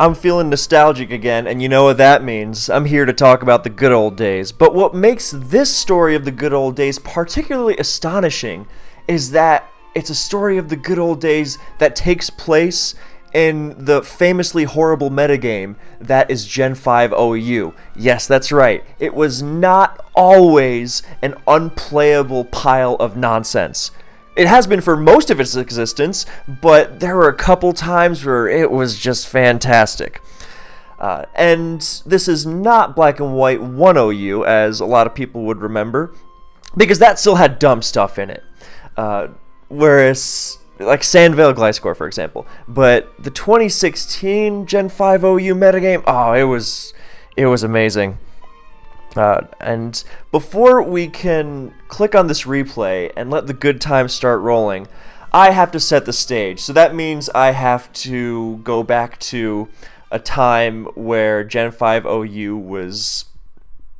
I'm feeling nostalgic again, and you know what that means. I'm here to talk about the good old days. But what makes this story of the good old days particularly astonishing is that it's a story of the good old days that takes place in the famously horrible metagame that is Gen 5 OU. Yes, that's right. It was not always an unplayable pile of nonsense. It has been for most of its existence, but there were a couple times where it was just fantastic. And this is not Black and White 1OU, as a lot of people would remember, because that still had dumb stuff in it. Whereas, like Sandvale Gliscor, for example. But the 2016 Gen 5 OU metagame, oh, it was amazing. And before we can click on this replay and let the good times start rolling, I have to set the stage. So that means I have to go back to a time where Gen 5 OU was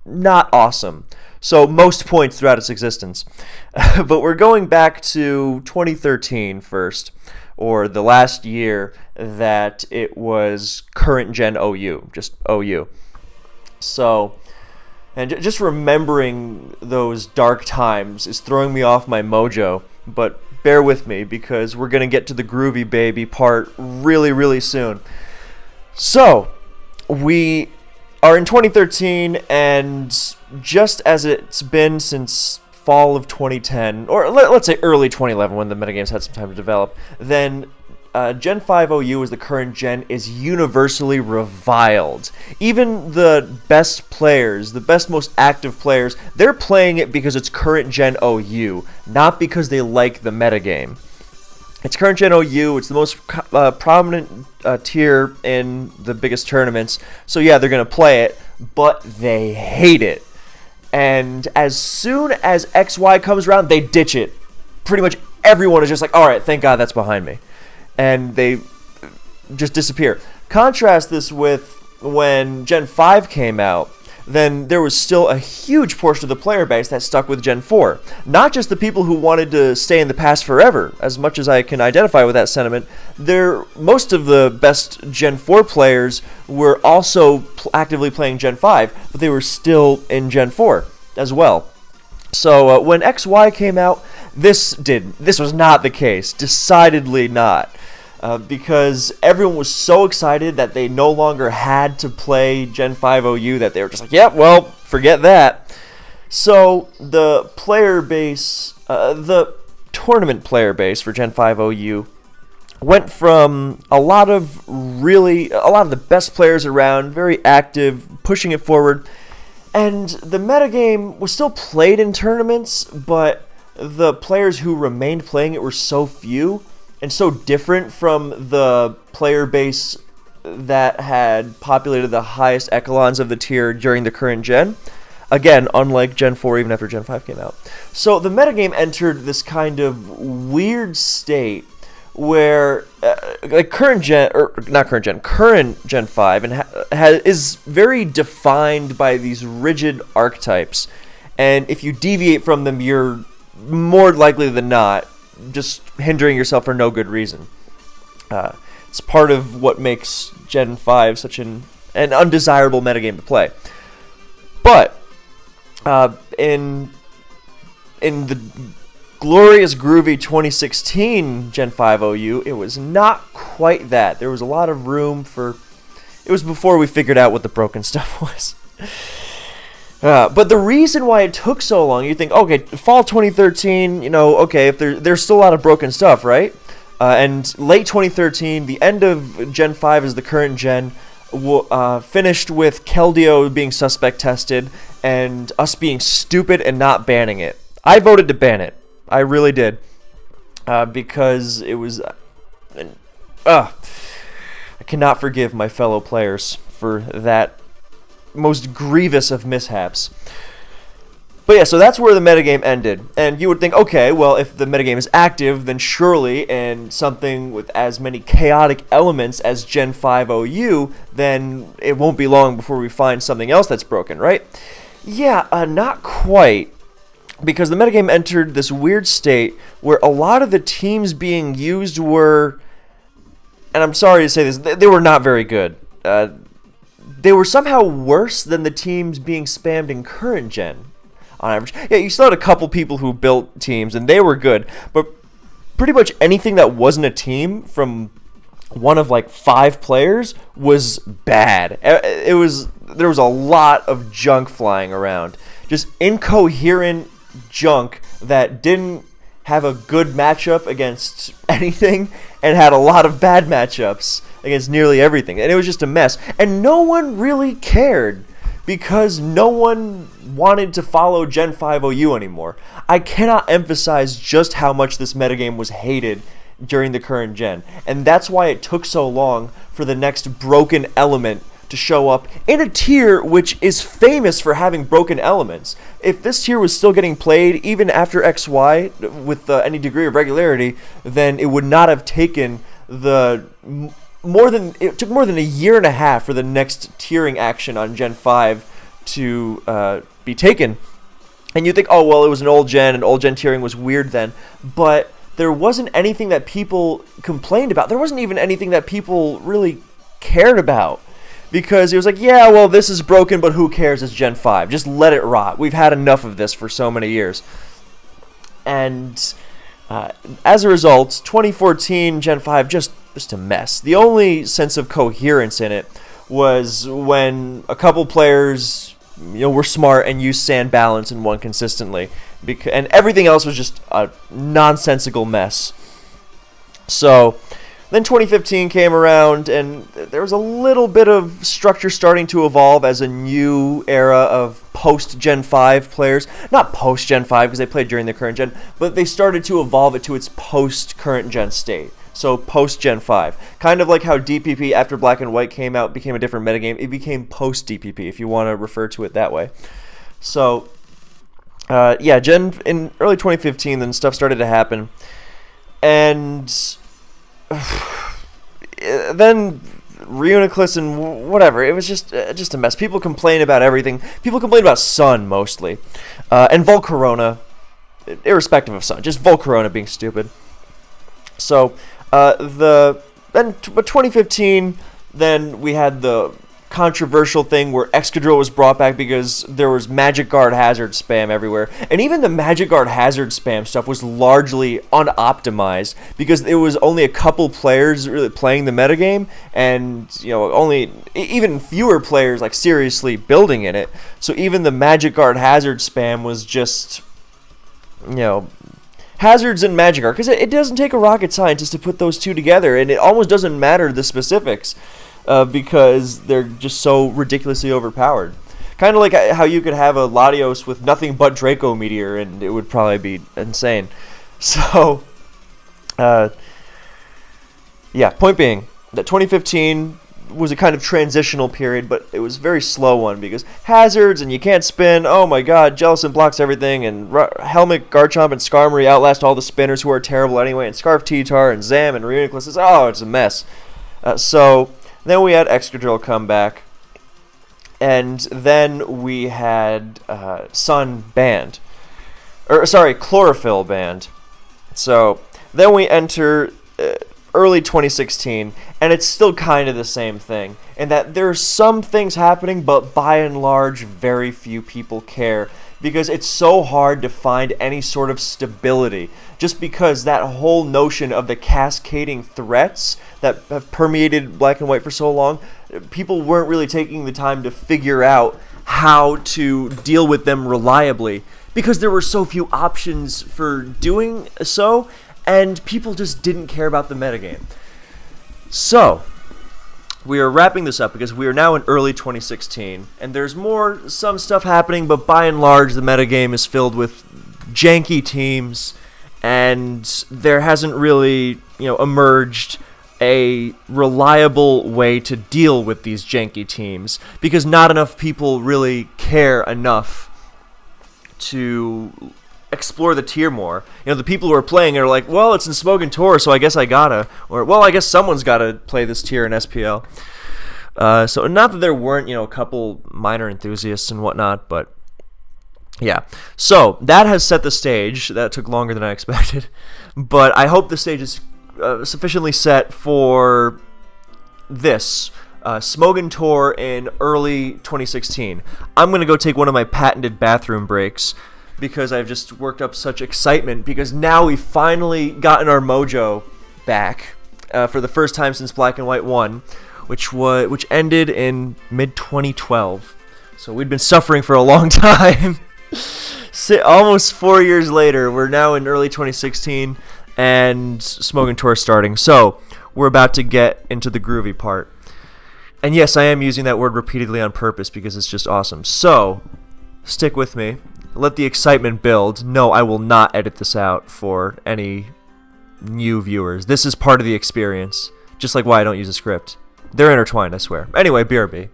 not awesome. So most points throughout its existence. But we're going back to 2013 first, or the last year that it was current Gen OU, just OU. So... and just remembering those dark times is throwing me off my mojo, but bear with me because we're going to get to the groovy baby part really, really soon. So, we are in 2013, and just as it's been since fall of 2010, or let's say early 2011 when the metagames had some time to develop, then Gen 5 OU as the current gen is universally reviled. Even the best players, the best, most active players, they're playing it because it's current gen OU, not because they like the metagame. It's current gen OU, it's the most prominent tier in the biggest tournaments, so yeah, they're going to play it, but they hate it. And as soon as XY comes around, they ditch it. Pretty much everyone is just like, alright, thank God that's behind me. And they just disappear. Contrast this with when Gen 5 came out, then there was still a huge portion of the player base that stuck with Gen 4. Not just the people who wanted to stay in the past forever, as much as I can identify with that sentiment. Most of the best Gen 4 players were also actively playing Gen 5, but they were still in Gen 4 as well. So when XY came out, this was not the case. Decidedly not. Because everyone was so excited that they no longer had to play Gen 5 OU that they were just like, yeah, well, forget that. So the player base, the tournament player base for Gen 5 OU went from a lot of the best players around, very active, pushing it forward, and the metagame was still played in tournaments, but the players who remained playing it were so few and so different from the player base that had populated the highest echelons of the tier during the current gen. Again, unlike Gen 4, even after Gen 5 came out. So the metagame entered this kind of weird state where current Gen 5 and is very defined by these rigid archetypes. And if you deviate from them, you're more likely than not just hindering yourself for no good reason. It's part of what makes Gen 5 such an undesirable metagame to play. But in the glorious groovy 2016 Gen 5 OU, it was not quite that. There was a lot of room for... It was before we figured out what the broken stuff was. But the reason why it took so long, you think, okay, fall 2013, okay, if there's still a lot of broken stuff, right? And late 2013, the end of Gen 5 as the current gen, finished with Keldeo being suspect tested and us being stupid and not banning it. I voted to ban it. I really did. Because it was... I cannot forgive my fellow players for that most grievous of mishaps. But yeah, so that's where the metagame ended. And you would think, okay, well, if the metagame is active, then surely in something with as many chaotic elements as Gen 5 OU, then it won't be long before we find something else that's broken, right? Yeah, not quite. Because the metagame entered this weird state where a lot of the teams being used were, and I'm sorry to say this, they were not very good. they were somehow worse than the teams being spammed in current gen on average. Yeah, you still had a couple people who built teams, and they were good, but pretty much anything that wasn't a team from one of like 5 players was bad. There was a lot of junk flying around, just incoherent junk that didn't have a good matchup against anything and had a lot of bad matchups against nearly everything, and it was just a mess, and no one really cared because no one wanted to follow Gen 5 OU anymore. I cannot emphasize just how much this metagame was hated during the current gen, and that's why it took so long for the next broken element to show up in a tier which is famous for having broken elements. If this tier was still getting played even after XY with any degree of regularity, then it would not have taken it took more than a year and a half for the next tiering action on Gen 5 to be taken. And you think, oh well, it was an old gen, and old gen tiering was weird then, but there wasn't anything that people complained about. There wasn't even anything that people really cared about. Because it was like, yeah, well, this is broken, but who cares? It's Gen 5. Just let it rot. We've had enough of this for so many years. And as a result, 2014 Gen 5 just a mess. The only sense of coherence in it was when a couple players were smart and used sand balance and won consistently. And everything else was just a nonsensical mess. So then 2015 came around, and there was a little bit of structure starting to evolve as a new era of post-Gen 5 players. Not post-Gen 5, because they played during the current gen, but they started to evolve it to its post-current gen state. So post-Gen 5. Kind of like how DPP, after Black and White came out, became a different metagame. It became post-DPP, if you want to refer to it that way. So, in early 2015, then stuff started to happen. And then Reuniclus and whatever, it was just a mess. People complain about everything. People complain about Sun mostly, and Volcarona, irrespective of Sun, just Volcarona being stupid. So but 2015, then we had the controversial thing where Excadrill was brought back because there was Magic Guard Hazard spam everywhere. And even the Magic Guard Hazard spam stuff was largely unoptimized because it was only a couple players really playing the metagame, and only even fewer players like seriously building in it. So even the Magic Guard Hazard spam was just hazards and Magic Guard, because it doesn't take a rocket scientist to put those two together, and it almost doesn't matter the specifics. Because they're just so ridiculously overpowered. Kind of like how you could have a Latios with nothing but Draco Meteor, and it would probably be insane. So, point being that 2015 was a kind of transitional period, but it was a very slow one because hazards and you can't spin. Oh my god, Jellicent blocks everything, and Helmet, Garchomp, and Skarmory outlast all the spinners who are terrible anyway, and Scarf T-Tar and Zam and Reuniclus. It's a mess. Then we had Excadrill come back, and then we had Sun banned. Chlorophyll banned. So then we enter early 2016, and it's still kind of the same thing, in that there are some things happening, but by and large, very few people care, because it's so hard to find any sort of stability, just because that whole notion of the cascading threats that have permeated Black and White for so long, people weren't really taking the time to figure out how to deal with them reliably, because there were so few options for doing so, and people just didn't care about the metagame. So, we are wrapping this up because we are now in early 2016, and there's some stuff happening, but by and large, the metagame is filled with janky teams, and there hasn't really, emerged a reliable way to deal with these janky teams, because not enough people really care enough to explore the tier more. The people who are playing are like, well, it's in Smogon Tour, so I guess I gotta, or well, I guess someone's gotta play this tier in SPL. So not that there weren't, a couple minor enthusiasts and whatnot, but yeah. So that has set the stage. That took longer than I expected, but I hope the stage is sufficiently set for this. Smogon tour in early 2016. I'm going to go take one of my patented bathroom breaks because I've just worked up such excitement because now we've finally gotten our mojo back for the first time since Black and White 1, which ended in mid-2012. So we'd been suffering for a long time. Almost 4 years later, we're now in early 2016, and Smogon Tour starting. So we're about to get into the groovy part. And yes, I am using that word repeatedly on purpose because it's just awesome. So stick with me. Let the excitement build. No, I will not edit this out for any new viewers. This is part of the experience, just like why I don't use a script. They're intertwined, I swear. Anyway, BRB.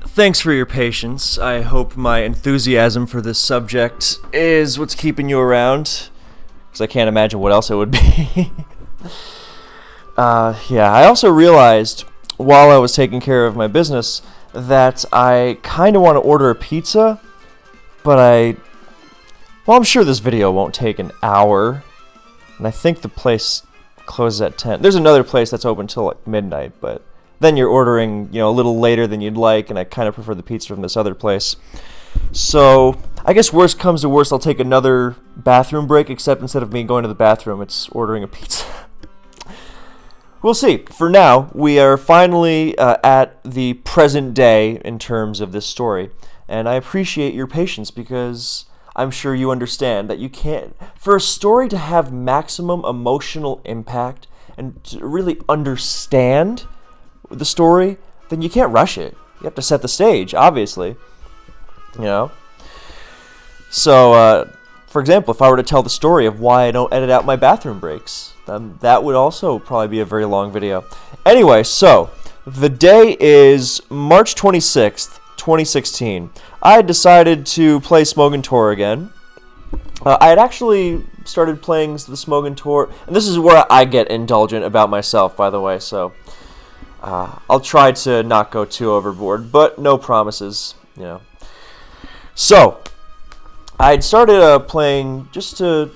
Thanks for your patience. I hope my enthusiasm for this subject is what's keeping you around, because I can't imagine what else it would be. Yeah, I also realized while I was taking care of my business that I kind of want to order a pizza, but well, I'm sure this video won't take an hour, and I think the place closes at 10. There's another place that's open till like midnight, but then you're ordering, a little later than you'd like, and I kind of prefer the pizza from this other place. So I guess worst comes to worst, I'll take another bathroom break, except instead of me going to the bathroom, it's ordering a pizza. We'll see. For now, we are finally at the present day in terms of this story, and I appreciate your patience because I'm sure you understand that you can't, for a story to have maximum emotional impact and to really understand the story, then you can't rush it. You have to set the stage, obviously. So, for example, if I were to tell the story of why I don't edit out my bathroom breaks, then that would also probably be a very long video. Anyway, so the day is March 26th, 2016. I had decided to play Smogon Tour again. I had actually started playing the Smogon Tour, and this is where I get indulgent about myself, by the way, so I'll try to not go too overboard, but no promises, So, I had started playing just to,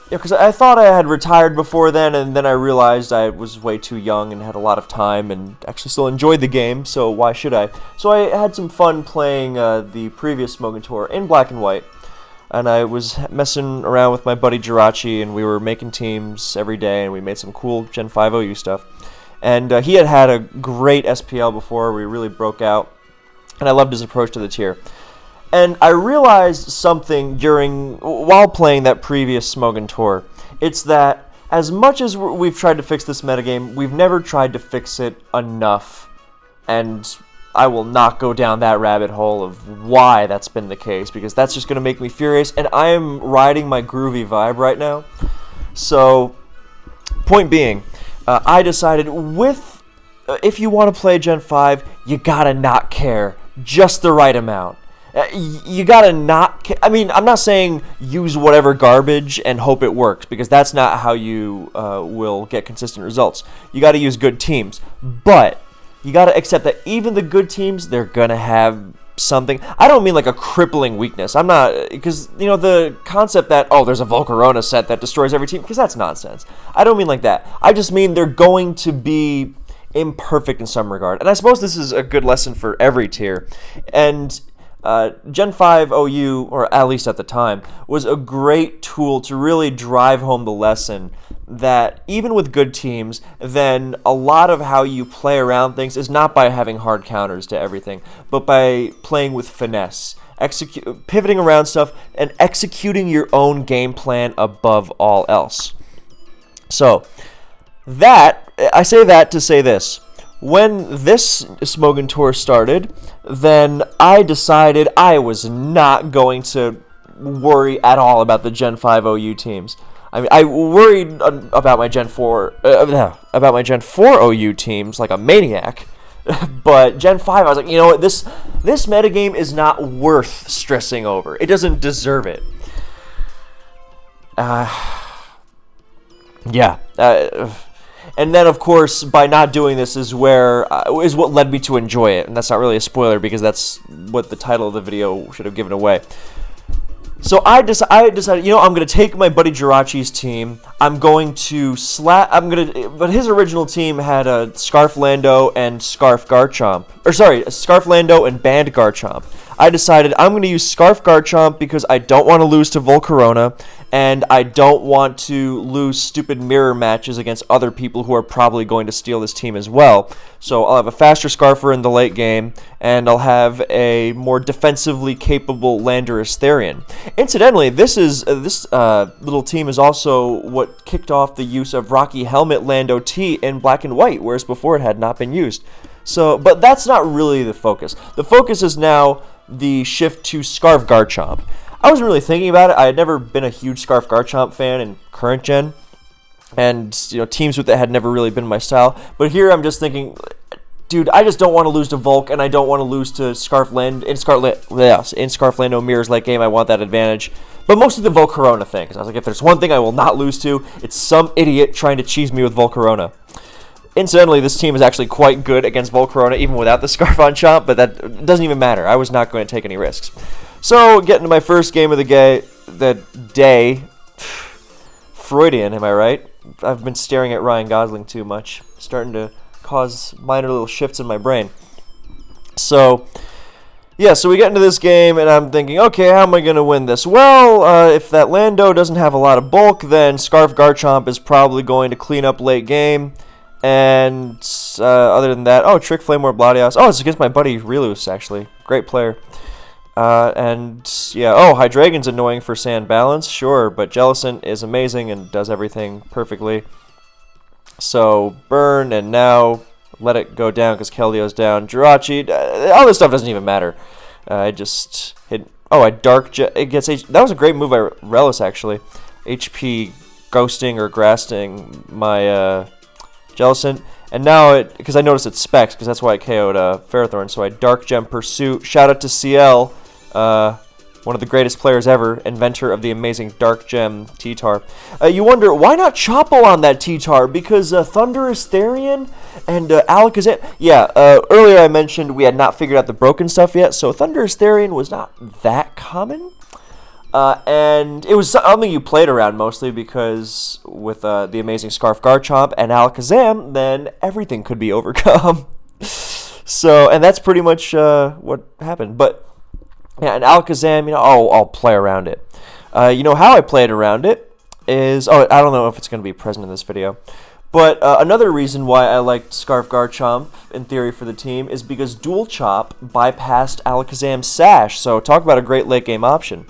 because I thought I had retired before then, and then I realized I was way too young and had a lot of time and actually still enjoyed the game, so why should I? So I had some fun playing the previous Smogon Tour in Black and White, and I was messing around with my buddy Jirachi, and we were making teams every day, and we made some cool Gen 5 OU stuff. And he had a great SPL before. We really broke out, and I loved his approach to the tier. And I realized something while playing that previous Smogon Tour. It's that as much as we've tried to fix this metagame, we've never tried to fix it enough. And I will not go down that rabbit hole of why that's been the case, because that's just going to make me furious, and I am riding my groovy vibe right now. So, point being, I decided if you want to play Gen 5, you gotta not care just the right amount. You gotta not I mean, I'm not saying use whatever garbage and hope it works, because that's not how you will get consistent results. You gotta use good teams, but you gotta accept that even the good teams, they're gonna have something. I don't mean like a crippling weakness. I'm not, because the concept that there's a Volcarona set that destroys every team, because that's nonsense. I don't mean like that. I just mean they're going to be imperfect in some regard, and I suppose this is a good lesson for every tier. And Gen 5 OU, or at least at the time, was a great tool to really drive home the lesson that even with good teams, then a lot of how you play around things is not by having hard counters to everything, but by playing with finesse, pivoting around stuff, and executing your own game plan above all else. So, I say that to say this. When this Smogon tour started, then I decided I was not going to worry at all about the Gen 5 OU teams. I mean, I worried about my Gen 4 OU teams like a maniac, but Gen 5, I was like, you know what, this metagame is not worth stressing over. It doesn't deserve it. And then, of course, by not doing this is what led me to enjoy it. And that's not really a spoiler because that's what the title of the video should have given away. So I decided, you know, I'm going to take my buddy Jirachi's team. But his original team had a Scarf Lando and Scarf Garchomp. Scarf Lando and Band Garchomp. I decided I'm going to use Scarf Garchomp because I don't want to lose to Volcarona, and I don't want to lose stupid mirror matches against other people who are probably going to steal this team as well. So I'll have a faster Scarfer in the late game, and I'll have a more defensively capable Landorus Therian. Incidentally, this little team is also what kicked off the use of Rocky Helmet Lando T in Black and White, whereas before it had not been used. So, but that's not really the focus. The focus is now the shift to Scarf Garchomp. I wasn't really thinking about it. I had never been a huge Scarf Garchomp fan in current gen, and teams with it had never really been my style. But here I'm just thinking, dude, I just don't want to lose to Volk, and I don't want to lose to Scarf Land in Scarf Lando Mirrors late game. I want that advantage. But mostly the Volcarona thing, because I was like, if there's one thing I will not lose to, it's some idiot trying to cheese me with Volcarona. Incidentally, this team is actually quite good against Volcarona, even without the Scarf on Chomp, but that doesn't even matter. I was not going to take any risks. So, getting to my first game of the day. Freudian, am I right? I've been staring at Ryan Gosling too much. Starting to cause minor little shifts in my brain. So, yeah, so we get into this game, and I'm thinking, okay, how am I going to win this? Well, if that Lando doesn't have a lot of bulk, then Scarf Garchomp is probably going to clean up late game. And other than that, Trick Flame or Bladios. It's against my buddy Relus, actually. Great player. Hydreigon's annoying for sand balance, sure, but Jellicent is amazing and does everything perfectly. So, burn, and now let it go down because Keldeo's down. Jirachi, all this stuff doesn't even matter. I just hit... I Dark Jet. It gets... That was a great move by Relish, actually. HP ghosting or grassing my... Jellicent, and now because I noticed it's Specs, because that's why I KO'd Ferrothorn, so I Dark Gem Pursuit. Shout out to CL, one of the greatest players ever, inventor of the amazing Dark Gem T-Tar. You wonder, why not Chople on that T-Tar? Because Thunderous Therian and Alakazam... Yeah, earlier I mentioned we had not figured out the broken stuff yet, so Thunderous Therian was not that common. And it was something you played around mostly because with the amazing Scarf Garchomp and Alakazam, then everything could be overcome. So, and that's pretty much what happened. But, yeah, and Alakazam, I'll play around it. How I played around it is... I don't know if it's going to be present in this video. But another reason why I liked Scarf Garchomp, in theory, for the team is because Dual Chop bypassed Alakazam's Sash. So, talk about a great late-game option.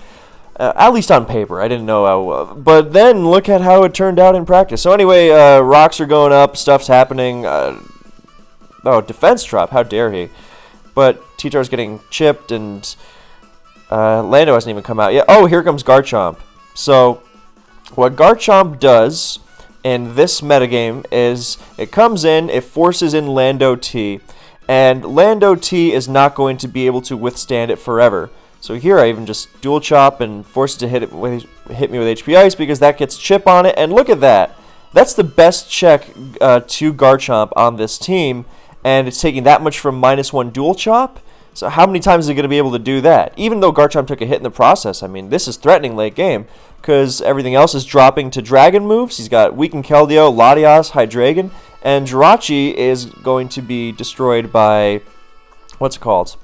At least on paper. I didn't know how... but then look at how it turned out in practice. So anyway, rocks are going up, stuff's happening. Defense drop. How dare he? But T-Tar's getting chipped, and Lando hasn't even come out yet. Here comes Garchomp. So what Garchomp does in this metagame is it comes in, it forces in Lando T, and Lando T is not going to be able to withstand it forever. So here I even just dual chop and force it to hit me with HP Ice because that gets chip on it. And look at that. That's the best check to Garchomp on this team. And it's taking that much from -1 dual chop. So how many times is it going to be able to do that? Even though Garchomp took a hit in the process, I mean, this is threatening late game. Because everything else is dropping to Dragon moves. He's got Weaken Keldeo, Latias, Hydreigon. And Jirachi is going to be destroyed by... What's it called?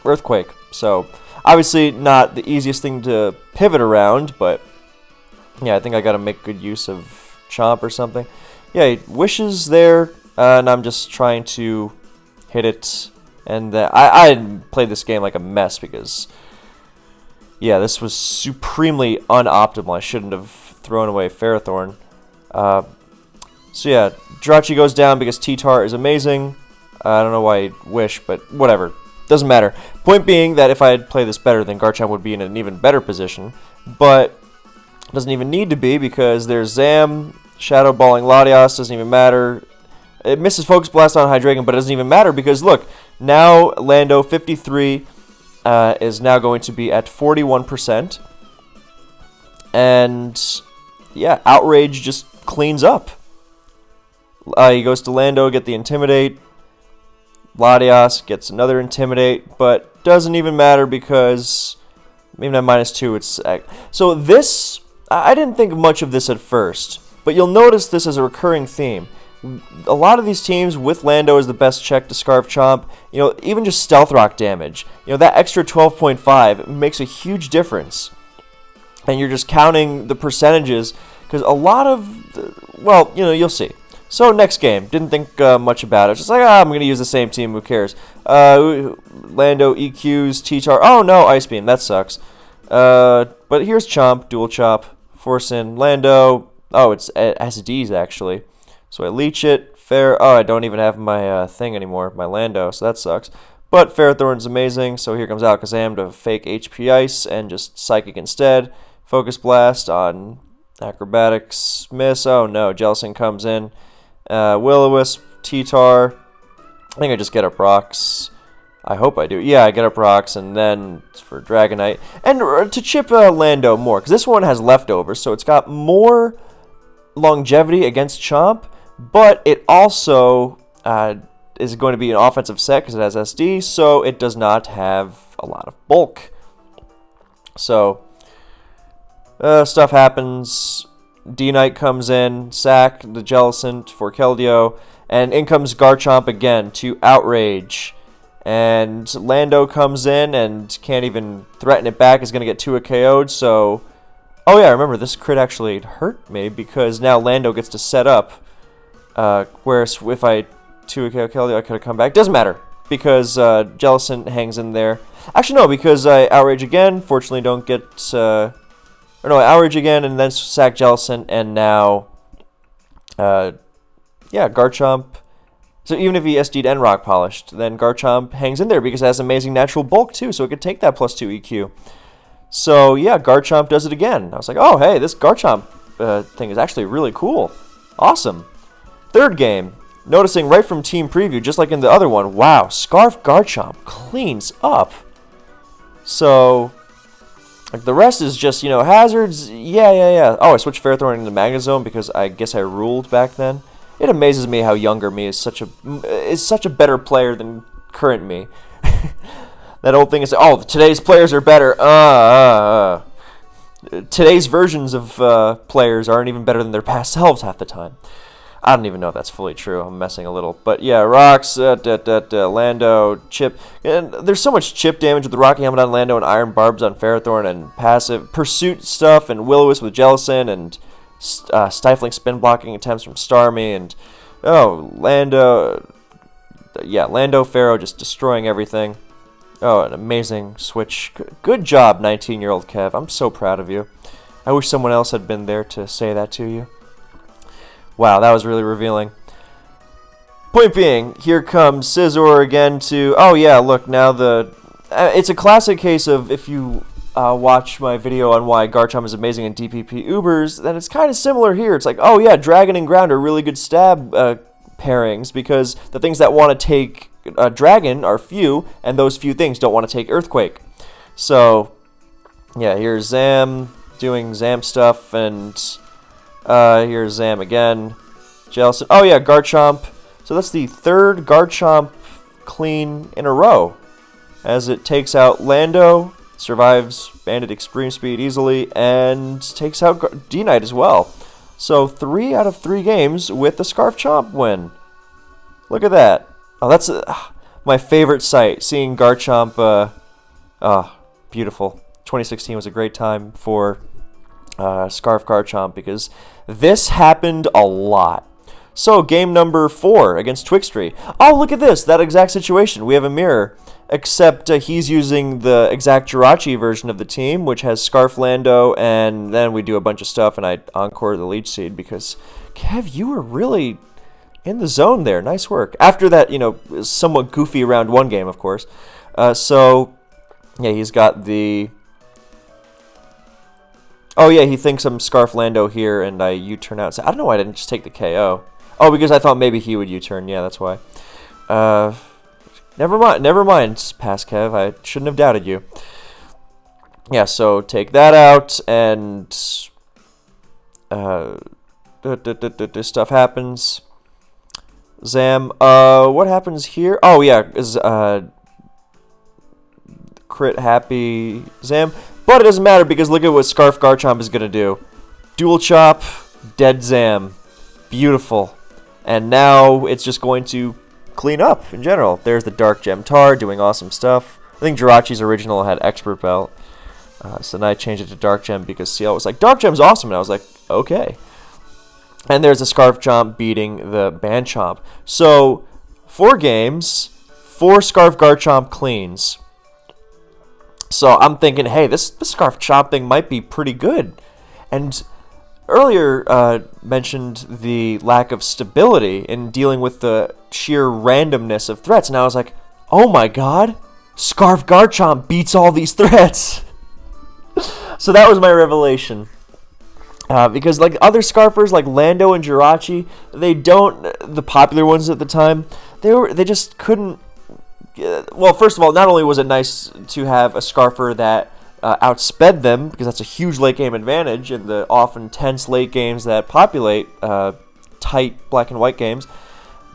Earthquake. So obviously not the easiest thing to pivot around, but yeah, I think I got to make good use of Chomp or something. Yeah, he wishes there, and I'm just trying to hit it. And I played this game like a mess because, yeah, this was supremely unoptimal. I shouldn't have thrown away Ferrothorn. So yeah, Jirachi goes down because T-Tar is amazing. I don't know why he'd wish, but whatever. Doesn't matter. Point being that if I had played this better, then Garchomp would be in an even better position. But it doesn't even need to be because there's Zam, Shadow Balling Latias, doesn't even matter. It misses Focus Blast on Hydreigon, but it doesn't even matter because look, now Lando 53 is now going to be at 41%. And yeah, Outrage just cleans up. He goes to Lando, get the Intimidate. Latias gets another Intimidate, but doesn't even matter because even at -2, it's... So this, I didn't think much of this at first, but you'll notice this as a recurring theme. A lot of these teams with Lando as the best check to Scarf Chomp, you know, even just Stealth Rock damage, you know, that extra 12.5 makes a huge difference. And you're just counting the percentages, because a lot of, well, you know, you'll see. So next game, didn't think much about it. Just like, I'm going to use the same team, who cares? Lando EQs, T-Tar. Oh no, Ice Beam, that sucks. But here's Chomp, Dual Chop, Force in, Lando. Oh, it's SDs actually. So I leech it, oh, I don't even have my thing anymore, my Lando, so that sucks. But Ferrothorn's amazing, so here comes Alakazam to fake HP Ice and just Psychic instead. Focus Blast on Acrobatics, miss, oh no, Jellicent comes in. Will-O-Wisp, T-Tar, I think I just get up Rocks. I hope I do. Yeah, I get up Rocks, and then for Dragonite. And to chip Lando more, because this one has leftovers, so it's got more longevity against Chomp, but it also is going to be an offensive set because it has SD, so it does not have a lot of bulk. So, stuff happens. D-Knight comes in, sack the Jellicent for Keldeo, and in comes Garchomp again to Outrage. And Lando comes in and can't even threaten it back, is going to get 2 KO'd, so... Oh yeah, remember, this crit actually hurt me because now Lando gets to set up. Whereas if I 2-KO Keldeo, I could have come back. Doesn't matter because Jellicent hangs in there. Actually, no, because I Outrage again. Fortunately, don't get... or no, I Outrage again and then sack Jellicent, and now... yeah, Garchomp... So even if he SD'd and Rock Polished, then Garchomp hangs in there because it has amazing natural bulk too, so it could take that +2 EQ. So yeah, Garchomp does it again. I was like, oh hey, this Garchomp thing is actually really cool. Awesome. Third game, noticing right from team preview, just like in the other one, wow, Scarf Garchomp cleans up. So, like the rest is just, you know, hazards, yeah. Oh, I switched Ferrothorn into Magnezone because I guess I ruled back then. It amazes me how younger me is such a better player than current me. That old thing is, oh, today's players are better. Today's versions of players aren't even better than their past selves half the time. I don't even know if that's fully true. I'm messing a little. But yeah, Rocks, Lando, Chip. And there's so much chip damage with the Rocky Helmet on Lando and Iron Barbs on Ferrothorn and passive Pursuit stuff and Will-O-Wisp with Jellicent and stifling spin blocking attempts from Starmie and, oh, Lando. Yeah, Lando, Pharaoh just destroying everything. Oh, an amazing switch. Good job, 19-year-old Kev. I'm so proud of you. I wish someone else had been there to say that to you. Wow, that was really revealing. Point being, here comes Scizor again to... Oh yeah, look, now the... it's a classic case of if you watch my video on why Garchomp is amazing in DPP Ubers, then it's kind of similar here. It's like, oh yeah, Dragon and Ground are really good stab pairings because the things that want to take Dragon are few, and those few things don't want to take Earthquake. So, yeah, here's Zam doing Zam stuff, and here's Zam again. Jellicent. Oh yeah, Garchomp. So that's the third Garchomp clean in a row, as it takes out Lando, survives Bandit Extreme Speed easily, and takes out D-Knight as well. So 3 out of 3 games with the Scarf Chomp win. Look at that. Oh, that's my favorite sight, seeing Garchomp Beautiful. 2016 was a great time for Scarf Garchomp because this happened a lot. So, game number 4 against Twixtree. Oh, look at this. That exact situation. We have a mirror. Except he's using the exact Jirachi version of the team, which has Scarf Lando, and then we do a bunch of stuff, and I encore the Leech Seed because, Kev, you were really in the zone there. Nice work. After that, somewhat goofy round 1 game, of course. So, yeah, he's got the... Oh, yeah, he thinks I'm Scarf Lando here, and I U-turn out. So I don't know why I didn't just take the KO. Oh, because I thought maybe he would U-turn. Yeah, that's why. Never mind, Pass Kev. I shouldn't have doubted you. Yeah, so take that out, and this stuff happens. Zam, what happens here? Oh, yeah, is crit happy Zam. But it doesn't matter because look at what Scarf Garchomp is going to do. Dual Chop, dead Zam. Beautiful. And now it's just going to clean up in general. There's the Dark Gem Tar doing awesome stuff. I think Jirachi's original had Expert Belt. So then I changed it to Dark Gem because CL was like, Dark Gem's awesome. And I was like, okay. And there's a Scarf Chomp beating the Band Chomp. So 4 games, 4 Scarf Garchomp cleans. So I'm thinking, hey, this Scarf Chomp thing might be pretty good. And earlier mentioned the lack of stability in dealing with the sheer randomness of threats. And I was like, oh my god, Scarf Garchomp beats all these threats. So that was my revelation. Because like other Scarfers, like Lando and Jirachi, the popular ones at the time, they just couldn't. Well, first of all, not only was it nice to have a Scarfer that outsped them, because that's a huge late game advantage in the often tense late games that populate tight black and white games,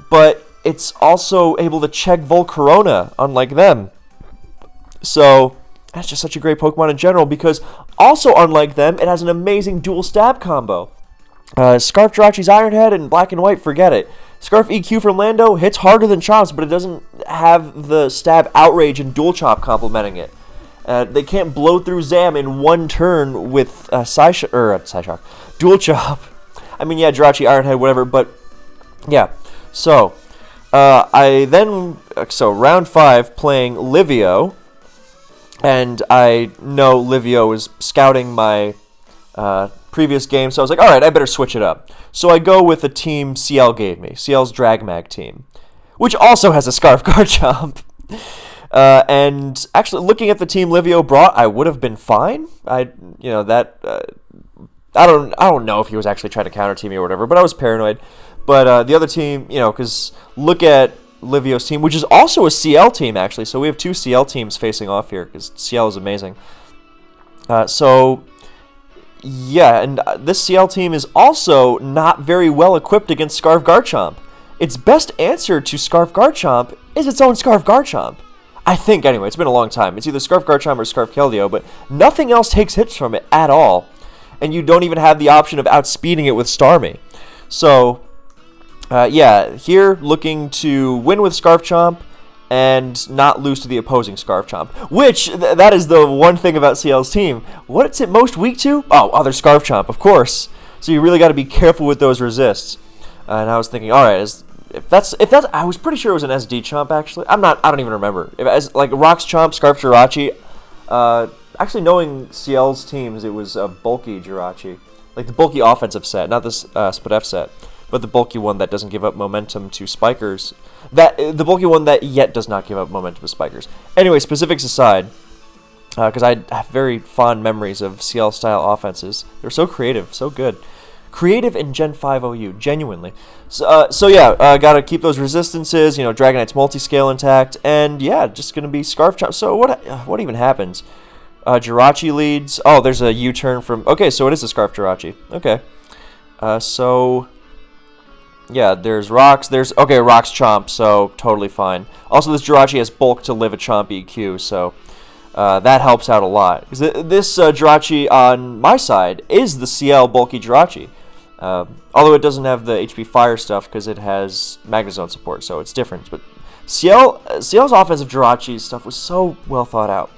but it's also able to check Volcarona, unlike them. So that's just such a great Pokemon in general, because also unlike them, it has an amazing dual stab combo. Scarf Jirachi's Iron Head and black and white, forget it. Scarf EQ from Lando hits harder than Chops, but it doesn't have the stab Outrage and Dual Chop complementing it. They can't blow through Zam in one turn with Psyshock. Dual Chop. I mean, yeah, Jirachi, Iron Head, whatever, but yeah. So, round 5 playing Livio, and I know Livio is scouting my previous game, so I was like, alright, I better switch it up. So I go with the team CL gave me, CL's Dragmag team, which also has a Scarf Garchomp. And actually, looking at the team Livio brought, I would have been fine. I don't know if he was actually trying to counter team me or whatever, but I was paranoid. But the other team, because look at Livio's team, which is also a CL team actually. So we have 2 CL teams facing off here because CL is amazing. Yeah, and this CL team is also not very well equipped against Scarf Garchomp. Its best answer to Scarf Garchomp is its own Scarf Garchomp. I think, anyway, it's been a long time. It's either Scarf Garchomp or Scarf Keldeo, but nothing else takes hits from it at all. And you don't even have the option of outspeeding it with Starmie. So, yeah, here looking to win with Scarf Chomp and not lose to the opposing Scarf Chomp. Which, that is the one thing about CL's team. What's it most weak to? Oh, other Scarf Chomp, of course. So you really got to be careful with those resists. And I was thinking, alright, if that's, I was pretty sure it was an SD Chomp, actually. I don't even remember. Like, Rocks Chomp, Scarf Jirachi. Actually, knowing CL's teams, it was a bulky Jirachi. Like, the bulky offensive set, not this Split F set. But the bulky one that doesn't give up momentum to spikers. The bulky one that yet does not give up momentum to spikers. Anyway, specifics aside, because I have very fond memories of CL-style offenses. They're so creative, so good. Creative in Gen 5 OU, genuinely. So yeah, gotta keep those resistances, Dragonite's multi-scale intact, and yeah, just gonna be Scarf Chomp. So what even happens? Jirachi leads. Oh, there's a U-turn from... Okay, so it is a Scarf Jirachi. Okay. So... Yeah, there's Rocks. Okay, Rocks Chomp, so totally fine. Also, this Jirachi has bulk to live a Chomp EQ, so that helps out a lot. Because this Jirachi on my side is the CL bulky Jirachi. Although it doesn't have the HP Fire stuff because it has Magnezone support, so it's different. But CL's offensive Jirachi stuff was so well thought out.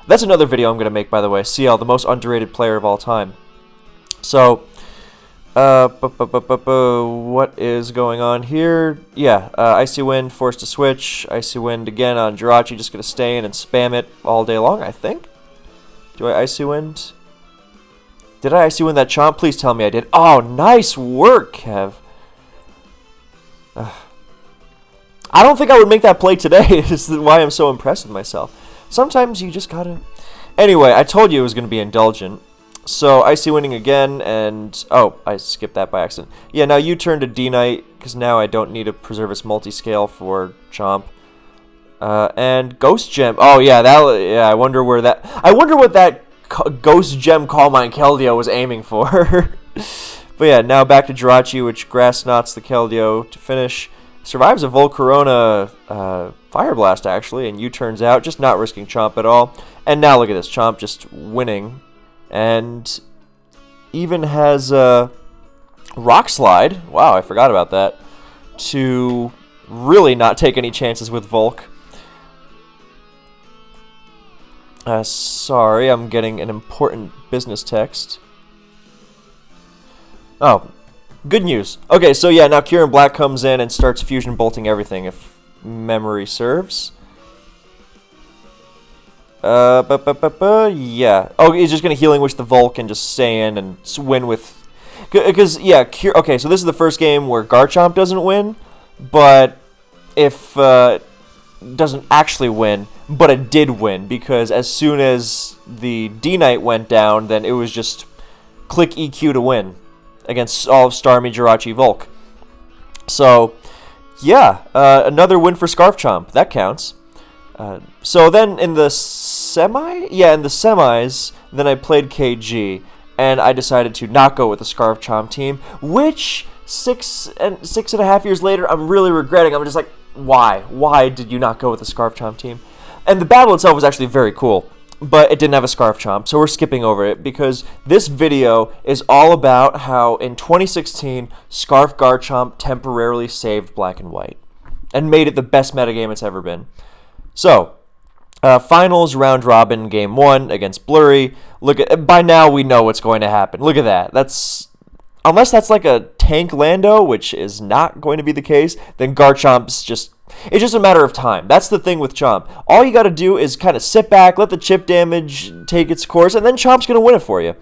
That's another video I'm going to make, by the way. CL, the most underrated player of all time. So, what is going on here? Yeah, Icy Wind, forced to switch. Icy Wind again on Jirachi, just going to stay in and spam it all day long, I think. Do I Icy Wind? Did I Icy Wind that Chomp? Please tell me I did. Oh, nice work, Kev. I don't think I would make that play today. This is why I'm so impressed with myself. Sometimes you just gotta... Anyway, I told you it was going to be indulgent. So, Icy Winning again, and... Oh, I skipped that by accident. Yeah, now you turn to D-Knight, because now I don't need a Preservis multi-scale for Chomp. And Ghost Gem. Oh, yeah, I wonder where that... I wonder what that Ghost Gem Calm Mind Keldeo was aiming for. But yeah, now back to Jirachi, which Grass Knots the Keldeo to finish. Survives a Volcarona Fire Blast, actually, and U-turns out, just not risking Chomp at all. And now look at this, Chomp just winning. And even has a Rock Slide. Wow, I forgot about that. To really not take any chances with Volk. Sorry, I'm getting an important business text. Oh, good news. Okay, so yeah, now Kieran Black comes in and starts fusion bolting everything, if memory serves. Yeah. Oh, he's just gonna Healing Wish the Volk and just stay in and win with... Because, yeah, okay, so this is the first game where Garchomp doesn't win, but if... doesn't actually win, but it did win, because as soon as the D-Knight went down, then it was just click EQ to win against all of Starmie, Jirachi, Volk. So, yeah, another win for Scarf Chomp. That counts. So then in the semis, then I played KG, and I decided to not go with the Scarf Chomp team, which 6.5 years later, I'm really regretting. I'm just like, why? Why did you not go with the Scarf Chomp team? And the battle itself was actually very cool, but it didn't have a Scarf Chomp, so we're skipping over it, because this video is all about how in 2016, Scarf Garchomp temporarily saved Black and White, and made it the best metagame it's ever been. So, finals round robin game 1 against Blurry. Look at, by now we know what's going to happen. Look at that. Unless that's like a tank Lando, which is not going to be the case, then Garchomp's it's just a matter of time. That's the thing with Chomp. All you got to do is kind of sit back, let the chip damage take its course, and then Chomp's going to win it for you.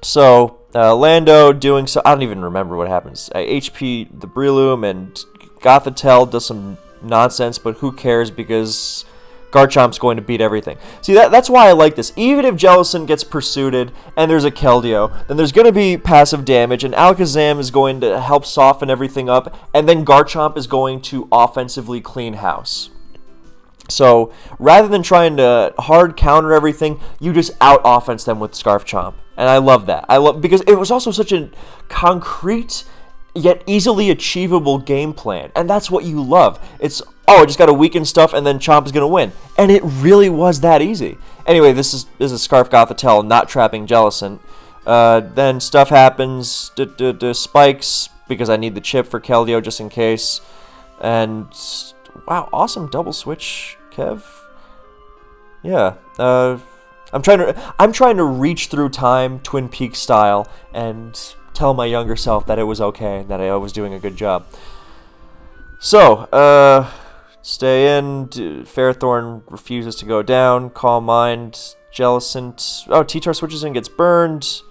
So, Lando doing so... I don't even remember what happens. HP the Breloom, and Gothitelle does some nonsense, but who cares, because Garchomp's going to beat everything. See, that's why I like this. Even if Jellicent gets pursued and there's a Keldeo, then there's going to be passive damage, and Alakazam is going to help soften everything up, and then Garchomp is going to offensively clean house. So, rather than trying to hard counter everything, you just out-offense them with Scarf Chomp. And I love that. Because it was also such a concrete yet easily achievable game plan, and that's what you love. It's, oh, I just got to weaken stuff and then Chomp is going to win. And it really was that easy. Anyway, this is Scarf Gothitelle not trapping Jellicent. Then stuff happens, spikes, because I need the chip for Keldeo just in case. And, wow, awesome double switch, Kev. Yeah, I'm trying to reach through time, Twin Peaks style, and tell my younger self that it was okay, that I was doing a good job. So, stay in. Fairthorn refuses to go down. Calm Mind. Jellicent. Oh, T-Tar switches in, gets burned.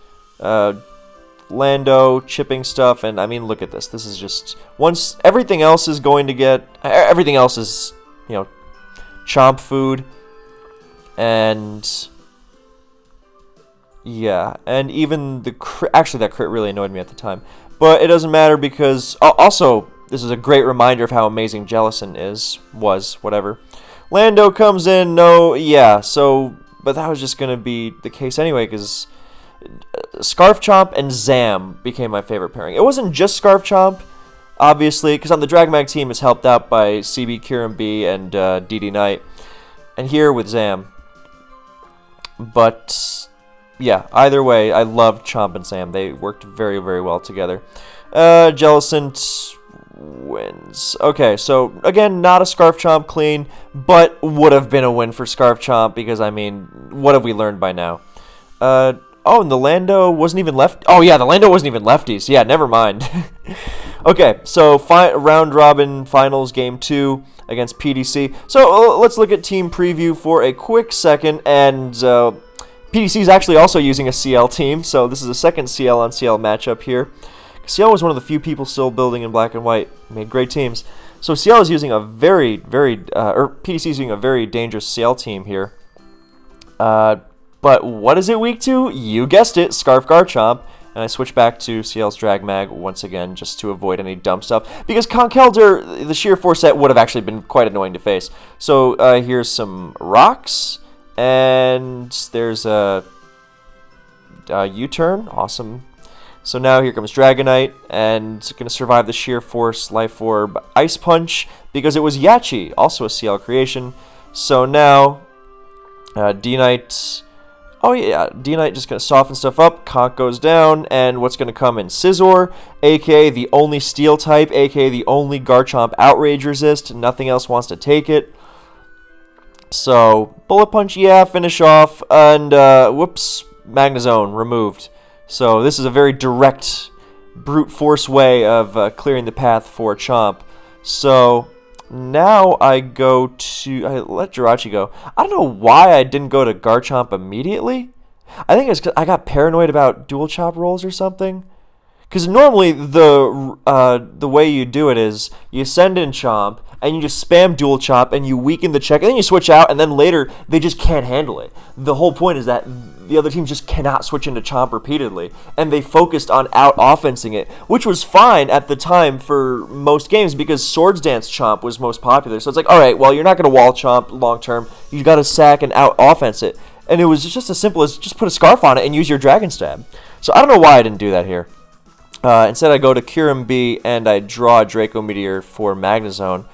Lando chipping stuff, and I mean, look at this. This is just once everything else is going to get. Everything else is, Chomp food, and yeah, and even the crit. Actually, that crit really annoyed me at the time, but it doesn't matter because also. This is a great reminder of how amazing Jellicent was, whatever. Lando comes in, but that was just going to be the case anyway, because Scarf Chomp and Zam became my favorite pairing. It wasn't just Scarf Chomp, obviously, because on the Dragmag team it's helped out by CB Kieran B and DD Knight, and here with Zam. But, yeah, either way, I loved Chomp and Zam. They worked very, very well together. Jellicent wins. Okay, so again, not a Scarf Chomp clean, but would have been a win for Scarf Chomp because, I mean, what have we learned by now? Oh, and the Lando wasn't even left. Oh, yeah, the Lando wasn't even lefties. Yeah, never mind. Okay, so round robin finals game 2 against PDC. So let's look at team preview for a quick second. And PDC is actually also using a CL team, so this is a second CL on CL matchup here. CL was one of the few people still building in black and white. Made great teams. So CL is using a or PDC is using a very dangerous CL team here. But what is it weak to? You guessed it, Scarf Garchomp. And I switch back to CL's Drag Mag once again just to avoid any dumb stuff. Because Conkeldurr, the Sheer Force set would have actually been quite annoying to face. So here's some rocks. And there's a U-turn. Awesome. So now here comes Dragonite. And it's going to survive the Sheer Force Life Orb Ice Punch. Because it was Yachi, also a CL creation. So now D-Knight... Oh yeah, D-Knight just going to soften stuff up, Conk goes down, and what's going to come in? Scizor, aka the only Steel type, aka the only Garchomp Outrage resist, nothing else wants to take it. So, Bullet Punch, yeah, finish off, and whoops, Magnezone removed. So this is a very direct, brute force way of clearing the path for Chomp. So... now I let Jirachi go. I don't know why I didn't go to Garchomp immediately. I think it's 'cause I got paranoid about dual chop rolls or something. Because normally the way you do it is you send in Chomp and you just spam dual chop and you weaken the check and then you switch out and then later they just can't handle it. The whole point is that the other team just cannot switch into Chomp repeatedly, and they focused on out-offensing it, which was fine at the time for most games because Swords Dance Chomp was most popular. So it's like, all right, well, you're not going to wall Chomp long-term. You got to sack and out-offense it. And it was just as simple as just put a Scarf on it and use your Dragon Stab. So I don't know why I didn't do that here. Instead, I go to Kyurem B and I draw a Draco Meteor for Magnezone.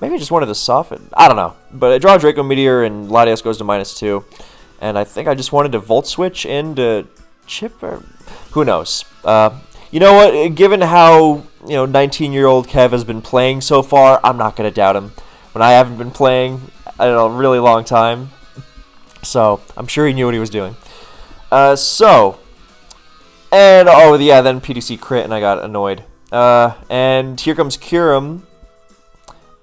Maybe I just wanted to soften. I don't know. But I draw a Draco Meteor and Latios goes to -2. And I think I just wanted to Volt Switch into Chip, or who knows. You know what? Given how 19-year-old Kev has been playing so far, I'm not going to doubt him. When I haven't been playing in a really long time. So I'm sure he knew what he was doing. And oh yeah, then PDC crit and I got annoyed. And here comes Kyurem.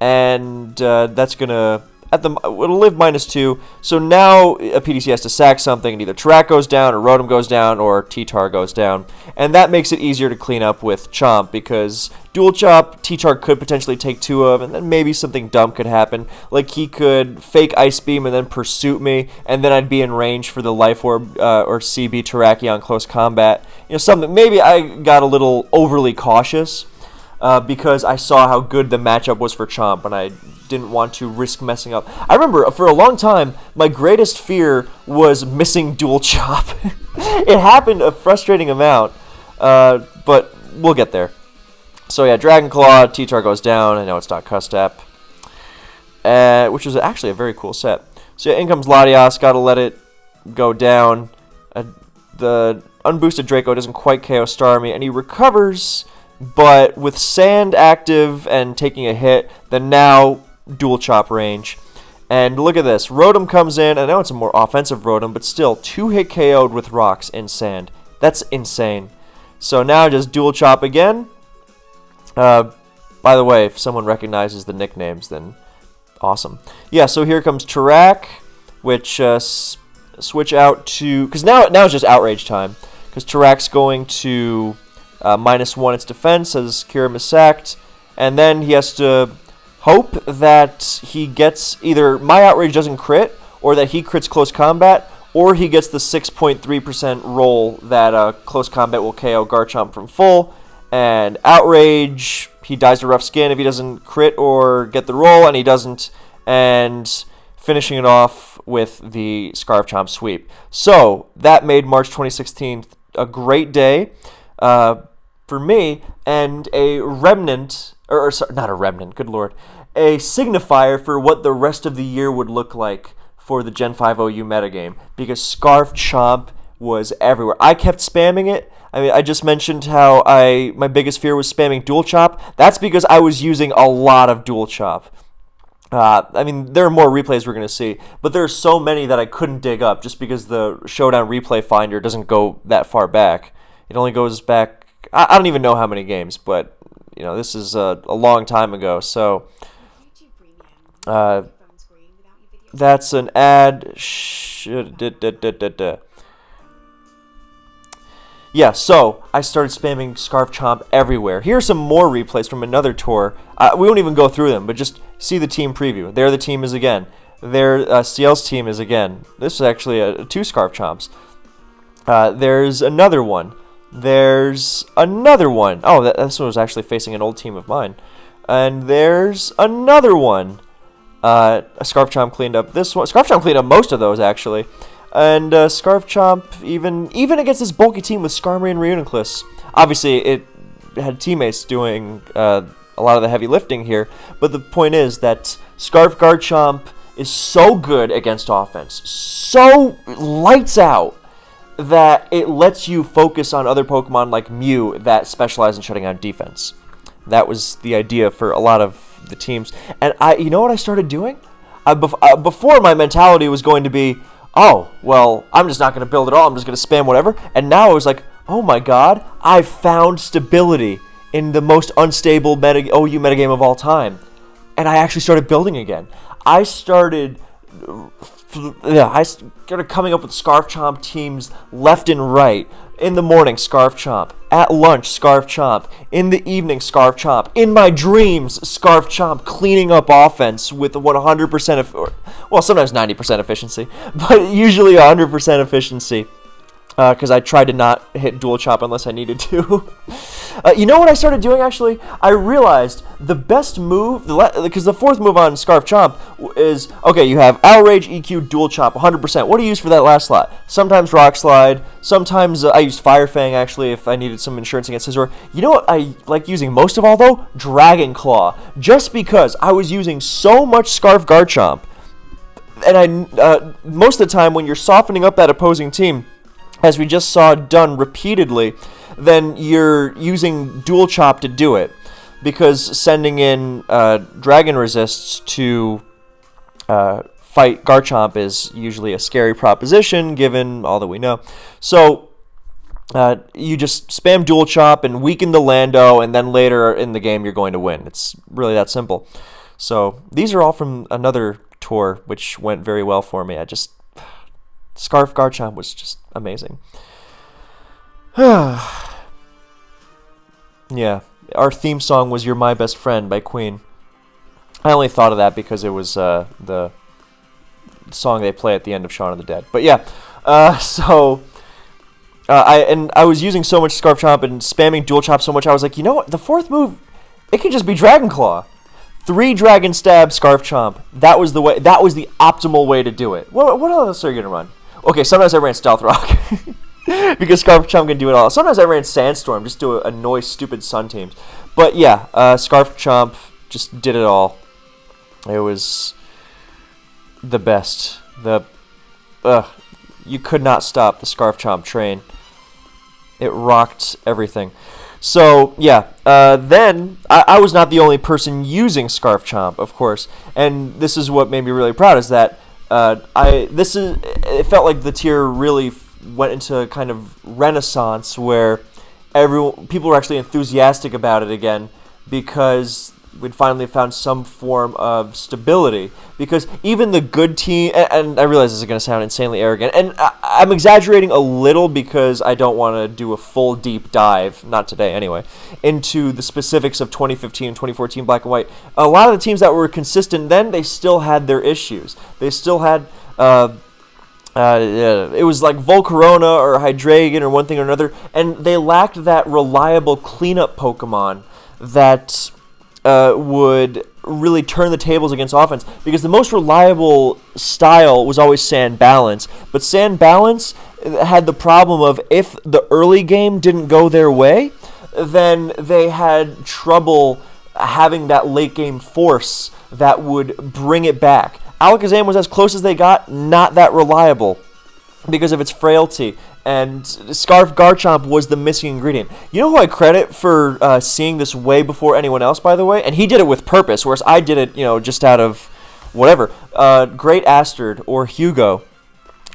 And that's gonna it'll live -2. So now a PDC has to sack something, and either Tarak goes down, or Rotom goes down, or T-Tar goes down, and that makes it easier to clean up with Chomp because dual chop T-Tar could potentially take 2 of, and then maybe something dumb could happen, like he could fake Ice Beam and then Pursuit me, and then I'd be in range for the Life Orb or CB Teraki on close combat. Something. Maybe I got a little overly cautious. Because I saw how good the matchup was for Chomp, and I didn't want to risk messing up. I remember, for a long time, my greatest fear was missing dual chop. It happened a frustrating amount, but we'll get there. So yeah, Dragon Claw, T-Tar goes down. I know it's not Custap, which was actually a very cool set. So yeah, in comes Latias, gotta let it go down. The unboosted Draco doesn't quite KO Starmie, and he recovers... but with Sand active and taking a hit, then now dual chop range. And look at this. Rotom comes in. I know it's a more offensive Rotom, but still 2-hit KO'd with rocks in Sand. That's insane. So now just dual chop again. By the way, if someone recognizes the nicknames, then awesome. Yeah, so here comes Tarak, which switch out to... because now it's just Outrage time. Because Tarak's going to... -1 its defense as Kyurem is sacked, and then he has to hope that he gets either my Outrage doesn't crit, or that he crits close combat, or he gets the 6.3% roll that close combat will KO Garchomp from full, and Outrage, he dies to Rough Skin if he doesn't crit or get the roll, and he doesn't, and finishing it off with the Scarf Chomp sweep. So, that made March 2016 a great day. For me, and a remnant, or sorry, not a remnant, good lord, a signifier for what the rest of the year would look like for the Gen 5 OU metagame, because Scarf Chomp was everywhere. I kept spamming it. I mean, I just mentioned how my biggest fear was spamming dual chop. That's because I was using a lot of dual chop. I mean, there are more replays we're going to see, but there are so many that I couldn't dig up just because the Showdown replay finder doesn't go that far back. It only goes back, I don't even know how many games, but, this is a long time ago, so that's an ad. Yeah, so I started spamming Scarf Chomp everywhere. Here are some more replays from another tour. We won't even go through them, but just see the team preview. There the team is again. There CL's team is again. This is actually 2 Scarf Chomps. There's another one. There's another one. Oh, this one was actually facing an old team of mine. And there's another one. A Scarf Chomp cleaned up this one. Scarf Chomp cleaned up most of those, actually. And Scarf Chomp, even against this bulky team with Skarmory and Reuniclus. Obviously, it had teammates doing a lot of the heavy lifting here. But the point is that Scarf Garchomp is so good against offense. So lights out that it lets you focus on other Pokemon like Mew that specialize in shutting out defense. That was the idea for a lot of the teams. And you know what I started doing? Before, my mentality was going to be, oh, well, I'm just not going to build at all. I'm just going to spam whatever. And now I was like, oh my god, I've found stability in the most unstable OU metagame of all time. And I actually started building again. I started coming up with Scarf Chomp teams left and right. In the morning, Scarf Chomp. At lunch, Scarf Chomp. In the evening, Scarf Chomp. In my dreams, Scarf Chomp cleaning up offense with 100% well, sometimes 90% efficiency, but usually 100% efficiency. Because I tried to not hit dual chop unless I needed to. You know what I started doing, actually? I realized the best move, because the fourth move on Scarf Chomp is, okay, you have Outrage, EQ, dual chop, 100%. What do you use for that last slot? Sometimes Rock Slide. Sometimes I used Fire Fang, actually, if I needed some insurance against Scizor. You know what I like using most of all, though? Dragon Claw. Just because I was using so much Scarf Garchomp. And most of the time, when you're softening up that opposing team, as we just saw done repeatedly, then you're using dual chop to do it. Because sending in Dragon Resists to fight Garchomp is usually a scary proposition, given all that we know. So you just spam dual chop and weaken the Lando, and then later in the game you're going to win. It's really that simple. So these are all from another tour, which went very well for me. Scarf Garchomp was just amazing. Yeah, our theme song was "You're My Best Friend" by Queen. I only thought of that because it was the song they play at the end of Shaun of the Dead. But yeah, I was using so much Scarf Chomp and spamming dual chop so much, I was like, you know what? The fourth move, it could just be Dragon Claw. 3 Dragon Stab, Scarf Chomp. That was the way. That was the optimal way to do it. What else are you gonna run? Okay, sometimes I ran Stealth Rock because Scarf Chomp can do it all. Sometimes I ran Sandstorm just to annoy stupid Sun teams. But yeah, Scarf Chomp just did it all. It was the best. You could not stop the Scarf Chomp train. It rocked everything. So yeah, then I was not the only person using Scarf Chomp, of course, and this is what made me really proud, is that it felt like the tier really went into kind of renaissance where people were actually enthusiastic about it again, because we'd finally found some form of stability. Because even the good team, and I realize this is going to sound insanely arrogant, and I'm exaggerating a little because I don't want to do a full deep dive, not today anyway, into the specifics of 2015 and 2014 Black and White. A lot of the teams that were consistent then, they still had their issues. They still had, it was like Volcarona or Hydreigon or one thing or another, and they lacked that reliable cleanup Pokemon that would really turn the tables against offense, because the most reliable style was always Sand Balance, but Sand Balance had the problem of if the early game didn't go their way, then they had trouble having that late game force that would bring it back. Alakazam was as close as they got, not that reliable because of its frailty. And Scarf Garchomp was the missing ingredient. You know who I credit for seeing this way before anyone else, by the way? And he did it with purpose, whereas I did it, just out of whatever. Great Astard, or Hugo.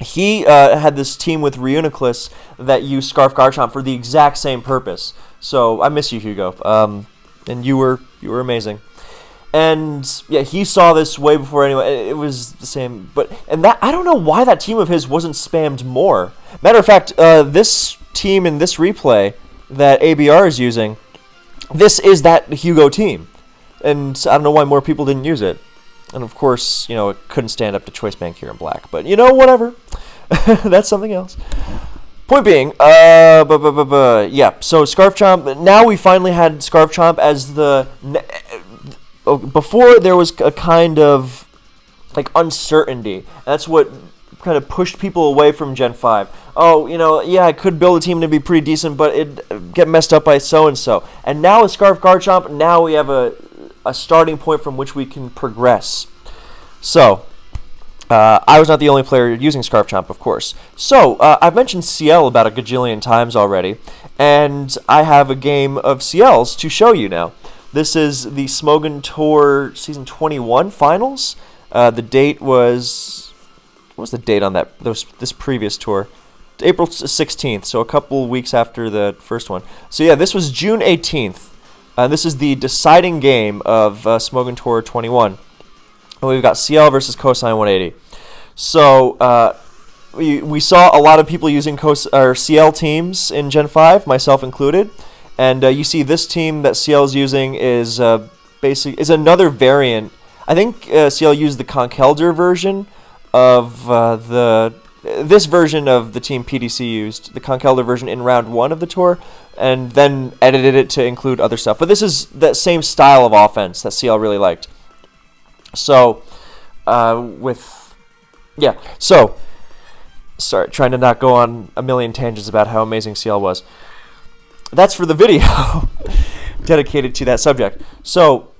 He had this team with Reuniclus that used Scarf Garchomp for the exact same purpose. So I miss you, Hugo. And you were amazing. And yeah, he saw this way before anyone. It was the same, and that I don't know why that team of his wasn't spammed more. Matter of fact, this team in this replay that ABR is using, this is that Hugo team, and I don't know why more people didn't use it. And of course, it couldn't stand up to Choice Bank here in black, but whatever. That's something else. Point being, yeah. So Scarf Chomp. Now we finally had Scarf Chomp as the. Before there was a kind of uncertainty. That's what kind of pushed people away from Gen 5. Oh, yeah, I could build a team to be pretty decent, but it'd get messed up by so-and-so. And now with Scarf Garchomp, now we have a starting point from which we can progress. So, I was not the only player using Scarf Chomp, of course. So, I've mentioned CL about a gajillion times already, and I have a game of CLs to show you now. This is the Smogon Tour Season 21 Finals. The date was... What was the date on this previous tour? April 16th, so a couple weeks after the first one. So yeah, this was June 18th. This is the deciding game of Smogon Tour 21. And we've got CL versus Cosine 180. So we saw a lot of people using CL teams in Gen 5, myself included. And you see this team that CL is using is is another variant. I think CL used the Conkelder version of this version of the team PDC used, the Conkelder version in round 1 of the tour, and then edited it to include other stuff. But this is that same style of offense that CL really liked. So, sorry, trying to not go on a million tangents about how amazing CL was. That's for the video dedicated to that subject. So,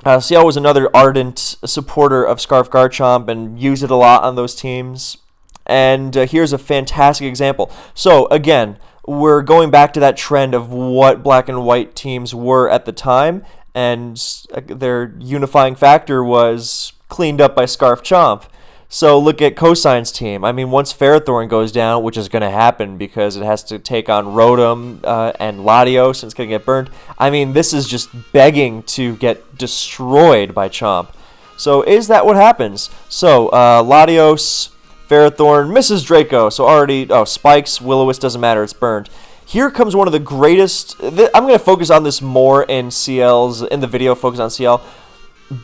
CL was another ardent supporter of Scarf Garchomp and used it a lot on those teams. And here's a fantastic example. So, again, we're going back to that trend of what black and white teams were at the time, and their unifying factor was cleaned up by Scarf Chomp. So look at Cosine's team. I mean, once Ferrothorn goes down, which is going to happen because it has to take on Rotom and Latios, and it's going to get burned. I mean, this is just begging to get destroyed by Chomp. So is that what happens? So Latios, Ferrothorn, misses Draco. So already, Spikes, Will-O-Wisp, doesn't matter, it's burned. Here comes one of the greatest. I'm going to focus on this more in the video, focus on CL.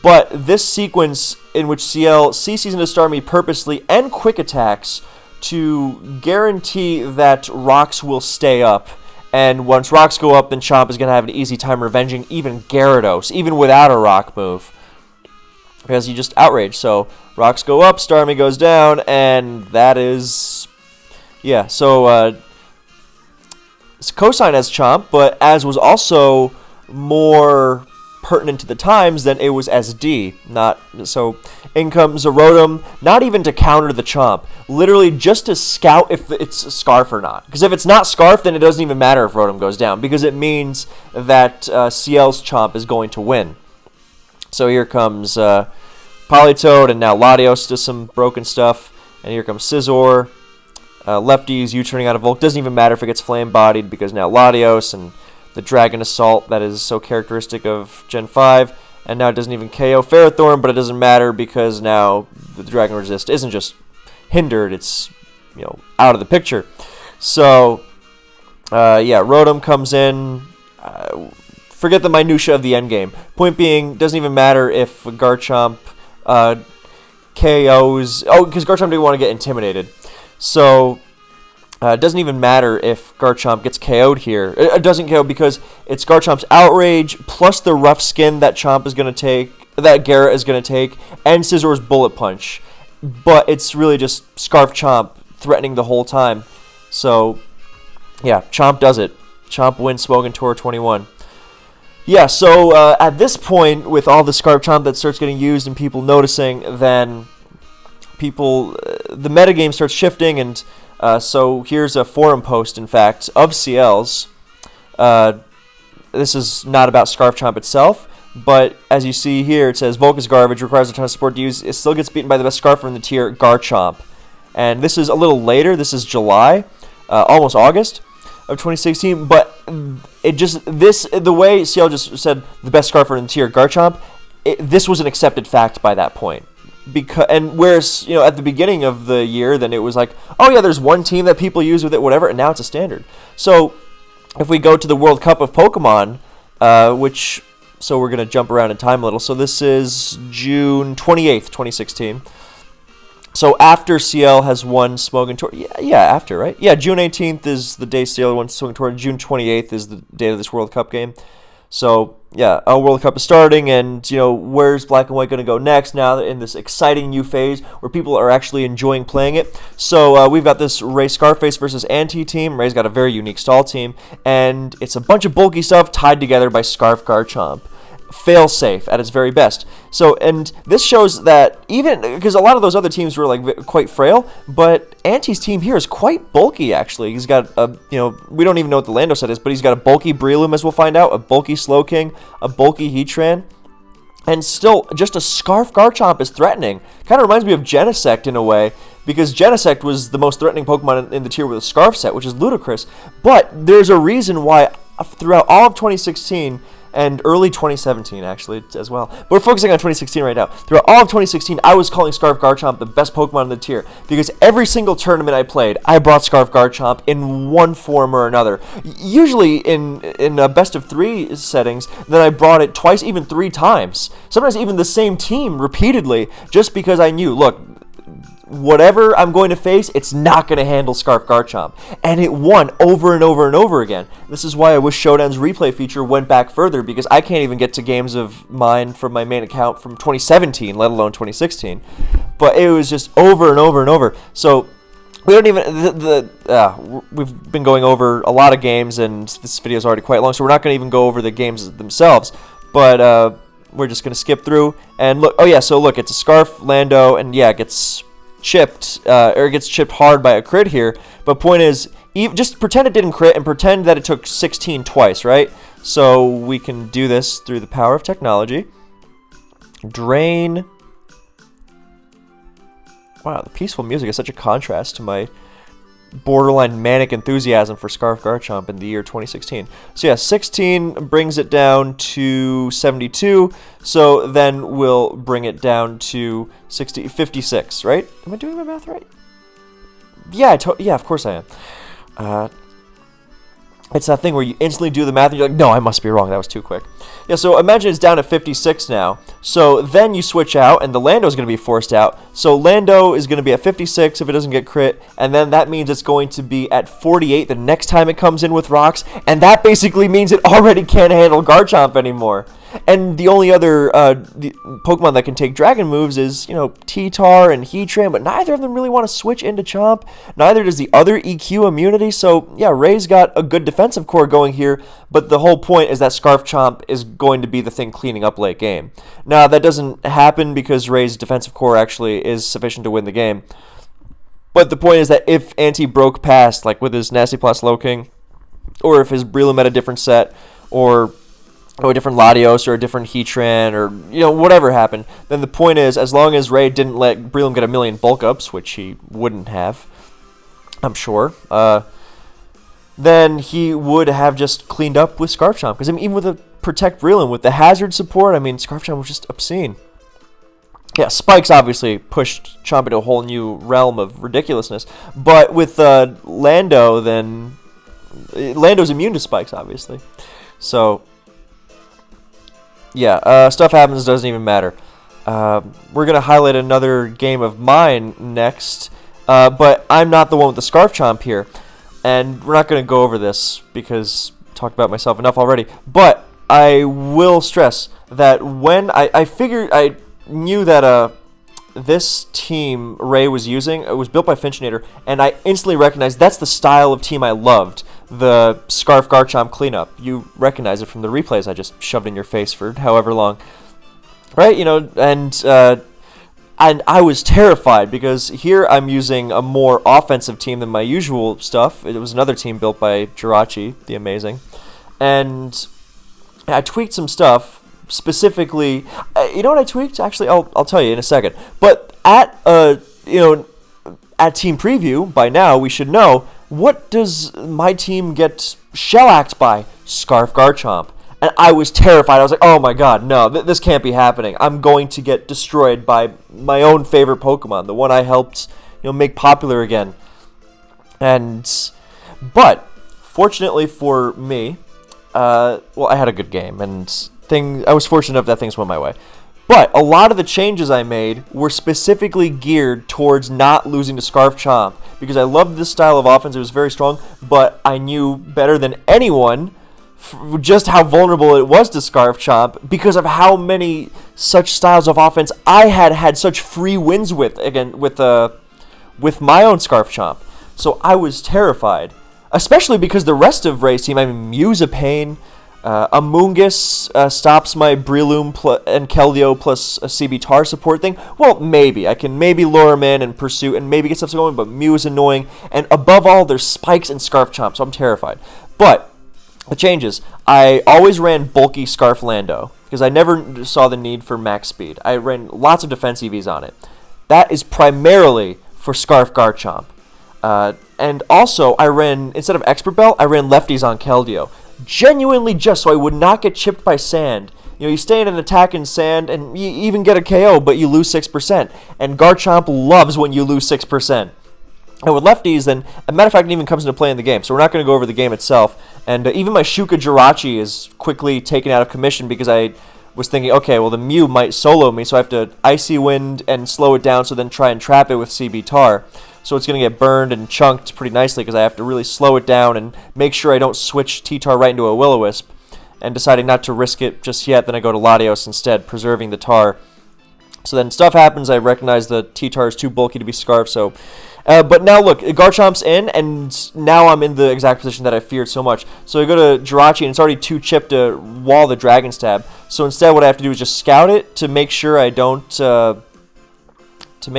But this sequence in which CL CCs into Starmie purposely and quick attacks to guarantee that rocks will stay up. And once rocks go up, then Chomp is going to have an easy time revenging even Gyarados, even without a rock move. Because you just outrage. So rocks go up, Starmie goes down, and that is... Yeah, so Cosine has Chomp, but as was also more pertinent to the times than it was SD. So in comes a Rotom, not even to counter the Chomp, literally just to scout if it's a Scarf or not. Because if it's not Scarf, then it doesn't even matter if Rotom goes down, because it means that CL's Chomp is going to win. So here comes Politoed, and now Latios does some broken stuff, and here comes Scizor. Lefties, U-turning out of Volk, doesn't even matter if it gets flame-bodied, because now Latios and the Dragon Assault that is so characteristic of Gen 5, and now it doesn't even KO Ferrothorn, but it doesn't matter because now the Dragon Resist isn't just hindered, it's out of the picture. So yeah, Rotom comes in. Forget the minutia of the endgame. Point being, doesn't even matter if Garchomp KOs. Because Garchomp didn't want to get intimidated. So it doesn't even matter if Garchomp gets KO'd here. It doesn't KO because it's Garchomp's Outrage plus the Rough Skin that Chomp is going to take, that Garrett is going to take, and Scizor's Bullet Punch. But it's really just Scarf Chomp threatening the whole time. So, yeah, Chomp does it. Chomp wins Smogon Tour 21. Yeah, so at this point, with all the Scarf Chomp that starts getting used and people noticing, then the metagame starts shifting, and So here's a forum post, in fact, of CL's. This is not about Scarfchomp itself, but as you see here, it says, Volk is garbage, requires a ton of support to use. It still gets beaten by the best Scarfer in the tier, Garchomp. And this is a little later. This is July, almost August of 2016. But the way CL just said the best Scarfer in the tier, Garchomp, this was an accepted fact by that point. Whereas, at the beginning of the year, then it was like, oh yeah, there's one team that people use with it, whatever, and now it's a standard. So if we go to the World Cup of Pokemon, so we're going to jump around in time a little. So this is June 28th, 2016. So after CL has won Smogon Tour, after, right? Yeah, June 18th is the day CL won Smogon Tour. June 28th is the date of this World Cup game. So, yeah, our World Cup is starting, and, where's Black and White going to go next now in this exciting new phase where people are actually enjoying playing it? So, we've got this Ray Scarface versus Anti team. Ray's got a very unique stall team, and it's a bunch of bulky stuff tied together by Scarf Garchomp. Fail-safe at its very best. So, and this shows that even, because a lot of those other teams were, quite frail, but Anti's team here is quite bulky, actually. He's got we don't even know what the Lando set is, but he's got a bulky Breloom, as we'll find out, a bulky Slowking, a bulky Heatran, and still, just a Scarf Garchomp is threatening. Kind of reminds me of Genesect in a way, because Genesect was the most threatening Pokemon in the tier with a Scarf set, which is ludicrous. But there's a reason why, throughout all of 2016, and early 2017, actually, as well. But we're focusing on 2016 right now. Throughout all of 2016, I was calling Scarf Garchomp the best Pokemon in the tier, because every single tournament I played, I brought Scarf Garchomp in one form or another. Usually in a best-of-3 settings, then I brought it twice, even 3 times. Sometimes even the same team repeatedly, just because I knew, look, whatever I'm going to face, it's not going to handle Scarf Garchomp. And it won over and over and over again. This is why I wish Showdown's replay feature went back further, because I can't even get to games of mine from my main account from 2017, let alone 2016. But it was just over and over and over. So we don't even, we've been going over a lot of games, and this video is already quite long, so we're not going to even go over the games themselves. But we're just going to skip through and look. Oh yeah, so look, it's a Scarf, Lando, and yeah, it gets chipped, or it gets chipped hard by a crit here. But point is, just pretend it didn't crit and pretend that it took 16 twice, right? So we can do this through the power of technology. Drain. Wow, the peaceful music is such a contrast to my borderline manic enthusiasm for Scarf Garchomp in the year 2016. So yeah, 16 brings it down to 72, so then we'll bring it down to 56, right? Am I doing my math right? Yeah, yeah, of course I am. It's that thing where you instantly do the math and you're like, no, I must be wrong, that was too quick. Yeah, so imagine it's down to 56 now. So then you switch out, and the Lando is going to be forced out. So Lando is going to be at 56 if it doesn't get crit, and then that means it's going to be at 48 the next time it comes in with rocks, and that basically means it already can't handle Garchomp anymore. And the only other the Pokemon that can take Dragon moves is, T-Tar and Heatran, but neither of them really want to switch into Chomp. Neither does the other EQ immunity, so yeah, Ray's got a good defensive core going here, but the whole point is that Scarf Chomp is going to be the thing cleaning up late game. Now, that doesn't happen because Ray's defensive core actually is sufficient to win the game. But the point is that if Anti broke past, like with his Nasty Plot Slowking, or if his Breloom had a different set, or a different Latios or a different Heatran or, whatever happened, then the point is, as long as Ray didn't let Breloom get a million bulk ups, which he wouldn't have, I'm sure, then he would have just cleaned up with Scarf Chomp. Because even with a Protect Breloom, with the hazard support, Scarf Chomp was just obscene. Yeah, Spikes obviously pushed Chomp into a whole new realm of ridiculousness. But with Lando, then Lando's immune to Spikes, obviously. So yeah, stuff happens, doesn't even matter. We're going to highlight another game of mine next, but I'm not the one with the Scarf Chomp here, and we're not going to go over this because I talked about myself enough already, but I will stress that when I knew that this team Ray was using, it was built by Finchinator, and I instantly recognized that's the style of team I loved. The Scarf Garchomp cleanup. You recognize it from the replays I just shoved in your face for however long. Right? And And I was terrified because here I'm using a more offensive team than my usual stuff. It was another team built by Jirachi, the amazing. And I tweaked some stuff, specifically. You know what I tweaked? Actually, I'll tell you in a second. But at at team preview, by now we should know, what does my team get shellacked by? Scarf Garchomp. And I was terrified. I was like, oh my god, no, this can't be happening. I'm going to get destroyed by my own favorite Pokemon, the one I helped make popular again. But fortunately for me, I had a good game, and I was fortunate enough that things went my way. But a lot of the changes I made were specifically geared towards not losing to Scarf Chomp, because I loved this style of offense. It was very strong, but I knew better than anyone just how vulnerable it was to Scarf Chomp because of how many such styles of offense I had such free wins with, again, with my own Scarf Chomp. So I was terrified, especially because the rest of Ray's team, I mean, Mew's a pain. Amoonguss stops my Breloom and Keldeo plus a CB Tar support thing. Well, maybe. I can maybe lure him in and pursue and maybe get stuff going, but Mew is annoying. And above all, there's Spikes and Scarf Chomp, so I'm terrified. But the changes. I always ran bulky Scarf Lando because I never saw the need for max speed. I ran lots of defense EVs on it. That is primarily for Scarf Garchomp. And also, I ran, instead of Expert Belt, I ran lefties on Keldeo. Genuinely just so I would not get chipped by sand. You stay in an attack in sand and you even get a KO, but you lose 6%. And Garchomp loves when you lose 6%. And with lefties, then, a matter of fact, it even comes into play in the game. So we're not going to go over the game itself. And even my Shuka Jirachi is quickly taken out of commission because I was thinking, okay, well, the Mew might solo me, so I have to Icy Wind and slow it down, so then try and trap it with CB Tar. So it's going to get burned and chunked pretty nicely because I have to really slow it down and make sure I don't switch T-Tar right into a Will-O-Wisp. And deciding not to risk it just yet, then I go to Latios instead, preserving the Tar. So then stuff happens. I recognize the T-Tar is too bulky to be Scarf, so... but now look, Garchomp's in, and now I'm in the exact position that I feared so much. So I go to Jirachi, and it's already too chipped to wall the Dragon Stab. So instead what I have to do is just scout it to make sure I don't... I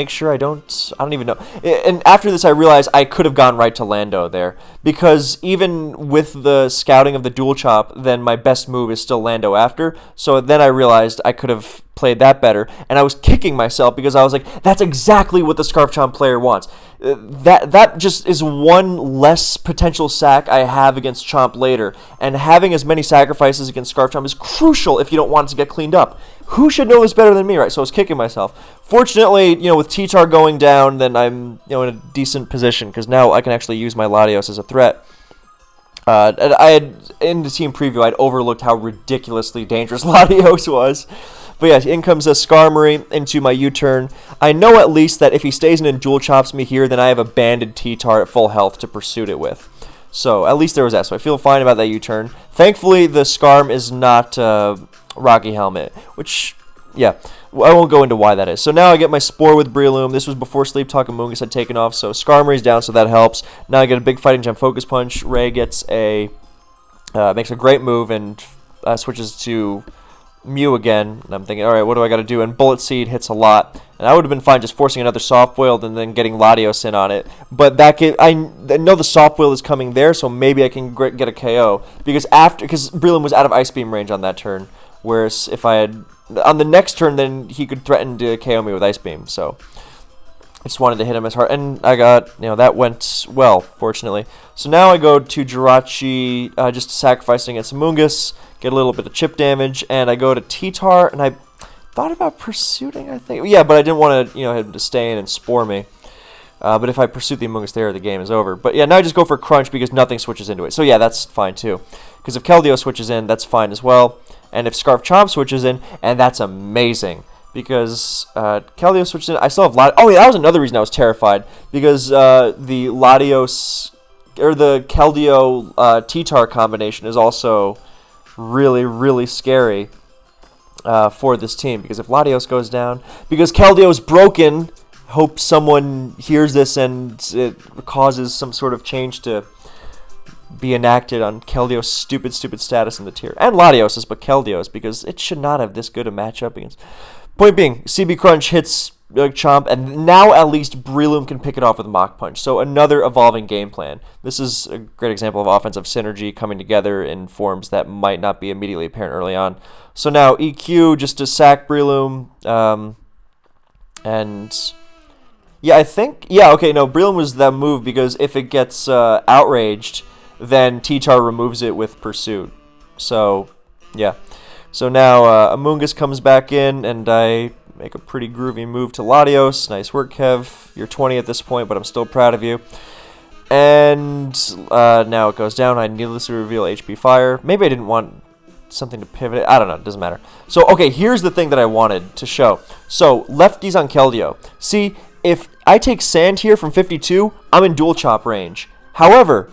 don't even know. And after this, I realized I could have gone right to Lando there. Because even with the scouting of the Dual Chop, then my best move is still Lando after. So then I realized I could have played that better. And I was kicking myself because I was like, that's exactly what the Scarf Chomp player wants. That just is one less potential sack I have against Chomp later. And having as many sacrifices against Scarf Chomp is crucial if you don't want it to get cleaned up. Who should know this better than me, right? So I was kicking myself. Fortunately, with T-Tar going down, then I'm in a decent position because now I can actually use my Latios as a threat. And I had, in the team preview, I'd overlooked how ridiculously dangerous Latios was. But yeah, in comes a Skarmory into my U-turn. I know at least that if he stays in and dual chops me here, then I have a banded T-Tar at full health to pursue it with. So at least there was that. So I feel fine about that U-turn. Thankfully, the Skarm is not Rocky Helmet, which, yeah, I won't go into why that is. So now I get my Spore with Breloom. This was before Sleep Talk and Amoonguss had taken off, so Skarmory's down, so that helps. Now I get a big Fighting Gem Focus Punch. Ray gets makes a great move and switches to Mew again. And I'm thinking, all right, what do I got to do? And Bullet Seed hits a lot. And I would have been fine just forcing another Soft Boiled and then getting Latios in on it. But I know the Soft Boil is coming there, so maybe I can get a KO. Because Breloom was out of Ice Beam range on that turn. Whereas if I had... On the next turn, then he could threaten to KO me with Ice Beam. So I just wanted to hit him as hard. And I got... that went well, fortunately. So now I go to Jirachi, just sacrificing against Amoonguss. Get a little bit of chip damage. And I go to T-Tar, and I thought about pursuing, I think. Yeah, but I didn't want to, him to stay in and Spore me. But if I pursue the Amoonguss there, the game is over. But yeah, now I just go for Crunch because nothing switches into it. So yeah, that's fine too. Because if Keldeo switches in, that's fine as well. And if Scarf Chomp switches in, and that's amazing. Because Keldeo switches in, I still have Latios. Oh yeah, that was another reason I was terrified. Because the Latios, or the Keldeo T-Tar combination is also really, really scary for this team. Because if Latios goes down, because Keldeo's broken, hope someone hears this and it causes some sort of change to be enacted on Keldeo's stupid status in the tier. And Latios's, but Keldeo's, because it should not have this good a matchup against. Point being, CB Crunch hits Chomp, and now at least Breloom can pick it off with Mach Punch. So another evolving game plan. This is a great example of offensive synergy coming together in forms that might not be immediately apparent early on. So now EQ just to sack Breloom, and yeah, I think, yeah, okay, no, Breloom was that move because if it gets outraged, then T-Tar removes it with Pursuit. So, yeah. So now Amoonguss comes back in, and I make a pretty groovy move to Latios. Nice work, Kev. You're 20 at this point, but I'm still proud of you. And now it goes down. I needlessly reveal HP Fire. Maybe I didn't want something to pivot it. I don't know. It doesn't matter. So, okay, here's the thing that I wanted to show. So, lefties on Keldeo. See, if I take Sand here from 52, I'm in Dual Chop range. However,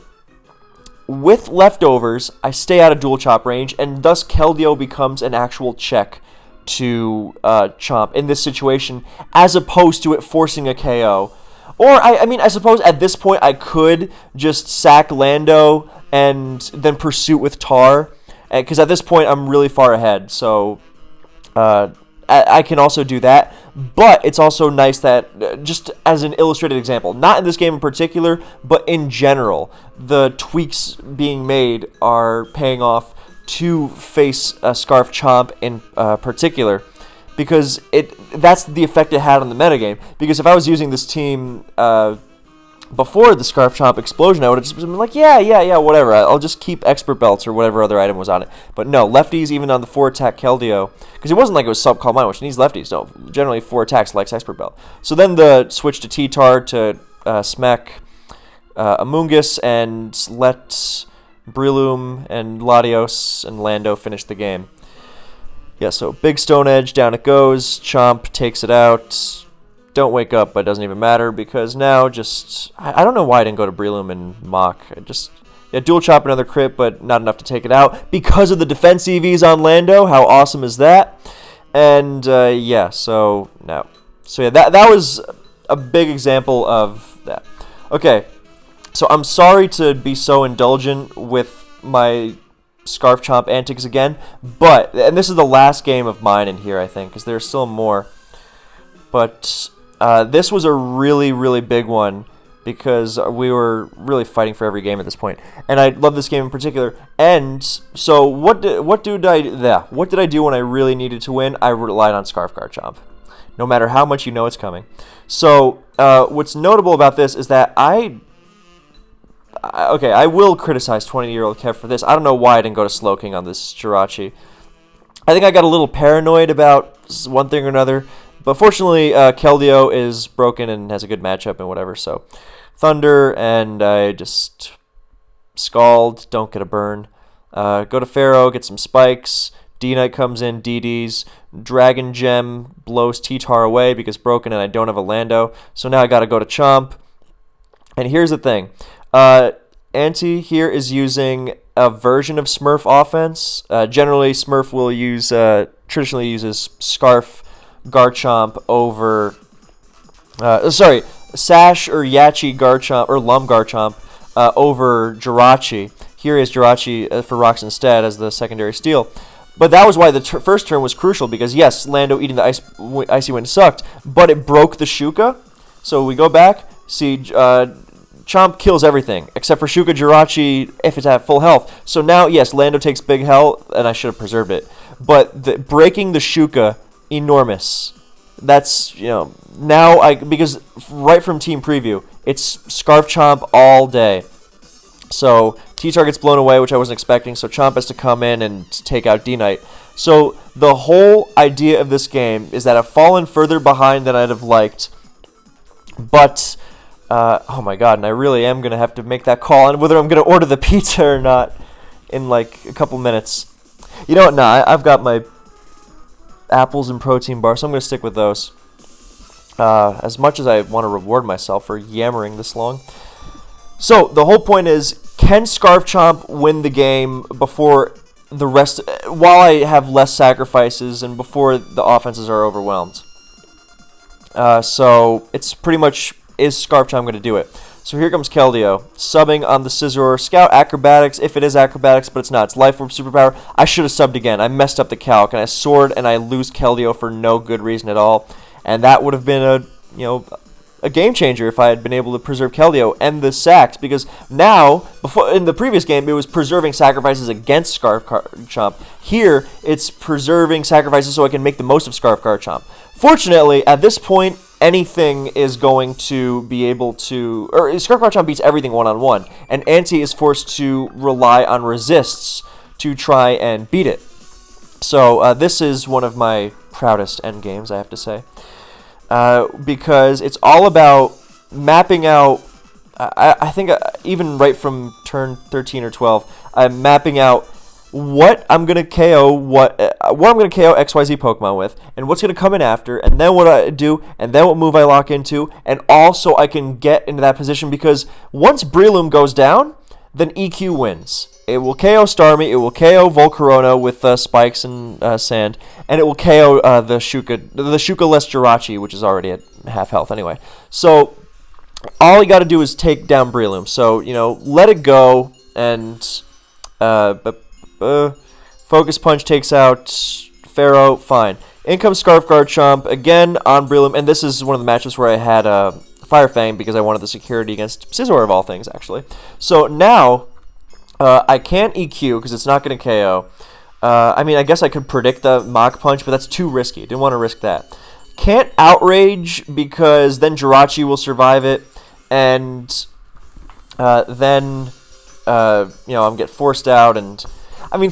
with leftovers, I stay out of Dual Chop range, and thus Keldeo becomes an actual check to Chomp in this situation, as opposed to it forcing a KO. Or, I mean, I suppose at this point I could just sack Lando and then Pursuit with Tar, because at this point I'm really far ahead, so I can also do that. But it's also nice that, just as an illustrated example, not in this game in particular, but in general, the tweaks being made are paying off to face Scarf Chomp in particular, because that's the effect it had on the metagame. Because if I was using this team before the Scarf Chomp explosion, I would have just been like, yeah, whatever. I'll just keep Expert Belts or whatever other item was on it. But no, lefties, even on the 4-attack Keldeo, because it wasn't like it was sub-call mine, which needs lefties. No, generally 4 attacks likes Expert Belt. So then the switch to T-Tar to smack Amoonguss and let Breloom and Latios and Lando finish the game. Yeah, so big Stone Edge, down it goes. Chomp takes it out. Don't wake up, but it doesn't even matter because now just... I don't know why I didn't go to Breloom and Mach. Dual Chop another crit, but not enough to take it out because of the defense EVs on Lando. How awesome is that? And yeah, so no. So yeah, that was a big example of that. Okay, so I'm sorry to be so indulgent with my Scarf Chomp antics again, but, and this is the last game of mine in here, I think, because there's still more. But this was a really, really big one because we were really fighting for every game at this point, and I love this game in particular. And so, what did I do when I really needed to win? I relied on Scarf Garchomp, no matter how much you know it's coming. So, what's notable about this is that I will criticize 20-year-old Kev for this. I don't know why I didn't go to Slowking on this Jirachi. I think I got a little paranoid about one thing or another. But fortunately, Keldeo is broken and has a good matchup and whatever. So, Thunder, and I just Scald, don't get a burn. Go to Pharaoh, get some spikes. D-Knight comes in, DDs. Dragon Gem blows T-Tar away because broken and I don't have a Lando. So now I got to go to Chomp. And here's the thing. Anti here is using a version of Smurf offense. Generally, Smurf will use, traditionally uses Scarf Garchomp over, Sash or Yachi Garchomp, or Lum Garchomp, over Jirachi. Here is Jirachi for rocks instead as the secondary steal. But that was why the first turn was crucial, because yes, Lando eating the Icy Wind sucked, but it broke the Shuka. So we go back, see, Chomp kills everything, except for Shuka Jirachi if it's at full health. So now, yes, Lando takes big health, and I should have preserved it. But breaking the Shuka, enormous. That's, now because right from team preview, it's Scarf Chomp all day. So T-Tar gets blown away, which I wasn't expecting, so Chomp has to come in and take out D-Knight. So the whole idea of this game is that I've fallen further behind than I'd have liked, but oh my god, and I really am going to have to make that call on whether I'm going to order the pizza or not in like a couple minutes. You know what, nah, I've got my apples and protein bars, so I'm going to stick with those. As much as I want to reward myself for yammering this long. So, the whole point is, can Scarf Chomp win the game before the rest, while I have less sacrifices and before the offenses are overwhelmed? So, it's pretty much, is Scarf Chomp going to do it? So here comes Keldeo, subbing on the Scizor. Scout Acrobatics, if it is Acrobatics, but it's not. It's Life Orb Superpower. I should have subbed again. I messed up the calc, and I soared, and I lose Keldeo for no good reason at all. and that would have been a game changer if I had been able to preserve Keldeo and the sacks, because now, before in the previous game, it was preserving sacrifices against Scarf Garchomp. Here, it's preserving sacrifices so I can make the most of Scarf Garchomp. Fortunately, at this point, anything is going to be able to... Or Scarf Garchomp beats everything one-on-one, and Ante is forced to rely on resists to try and beat it. So, this is one of my proudest endgames, I have to say. Because it's all about mapping out, I think even right from turn 13 or 12, I'm mapping out what I'm going to KO, what I'm going to KO XYZ Pokemon with, and what's going to come in after, and then what I do, and then what move I lock into, and also I can get into that position, because once Breloom goes down, then EQ wins. It will KO Starmie, it will KO Volcarona with spikes and sand, and it will KO the Shuka-less Jirachi, which is already at half health anyway. So all you got to do is take down Breloom. So, let it go, and Focus Punch takes out Pharaoh, fine. In comes Scarf Garchomp, again on Breloom, and this is one of the matchups where I had Fire Fang because I wanted the security against Scizor of all things, actually. So now... I can't EQ because it's not going to KO. I guess I could predict the Mach Punch, but that's too risky. Didn't want to risk that. Can't Outrage because then Jirachi will survive it, and then I'm get forced out. And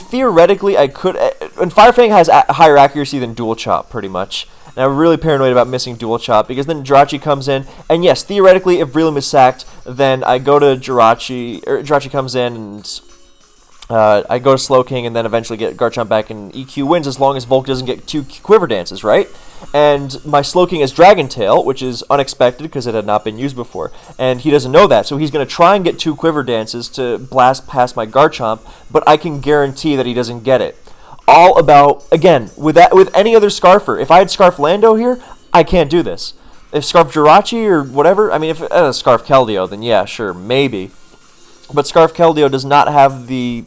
theoretically, I could. And Fire Fang has higher accuracy than Dual Chop, pretty much. And I'm really paranoid about missing Dual Chop, because then Jirachi comes in, and yes, theoretically, if Breloom is sacked, then I go to Jirachi, or Jirachi comes in, and I go to Slowking, and then eventually get Garchomp back, and EQ wins as long as Volk doesn't get 2 Quiver Dances, right? And my Slowking is Dragon Tail, which is unexpected because it had not been used before, and he doesn't know that, so he's going to try and get 2 Quiver Dances to blast past my Garchomp, but I can guarantee that he doesn't get it. All about, again, with any other Scarfer. If I had Scarf Lando here, I can't do this. If Scarf Jirachi or whatever, if Scarf Keldeo, then yeah, sure, maybe. But Scarf Keldeo does not have the,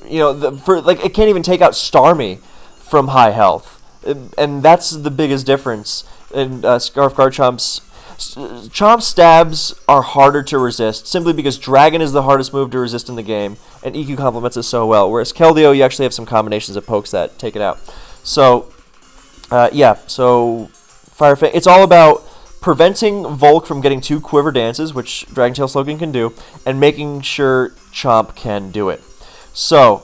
it can't even take out Starmie from high health. And that's the biggest difference in Scarf Garchomp's. Chomp stabs are harder to resist, simply because Dragon is the hardest move to resist in the game, and EQ complements it so well, whereas Keldeo, you actually have some combinations of pokes that take it out. So, so Fire Fang, it's all about preventing Volk from getting 2 Quiver Dances, which Dragon Tail Slowking can do, and making sure Chomp can do it. So,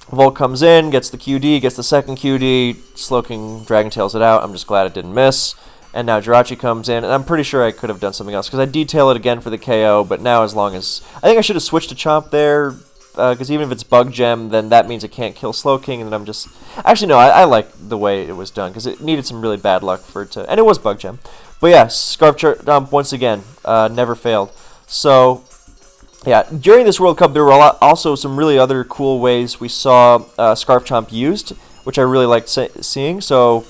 Volk comes in, gets the QD, gets the second QD, Slowking Dragon Tails it out. I'm just glad it didn't miss. And now Jirachi comes in, and I'm pretty sure I could have done something else, because I detail it again for the KO, but now as long as... I think I should have switched to Chomp there, because even if it's Bug Gem, then that means it can't kill Slowking, and then I'm just... Actually, no, I like the way it was done, because it needed some really bad luck for it to... And it was Bug Gem. But yeah, Scarf Garchomp, once again, never failed. So, yeah, during this World Cup, there were also some really other cool ways we saw Scarf Chomp used, which I really liked seeing, so...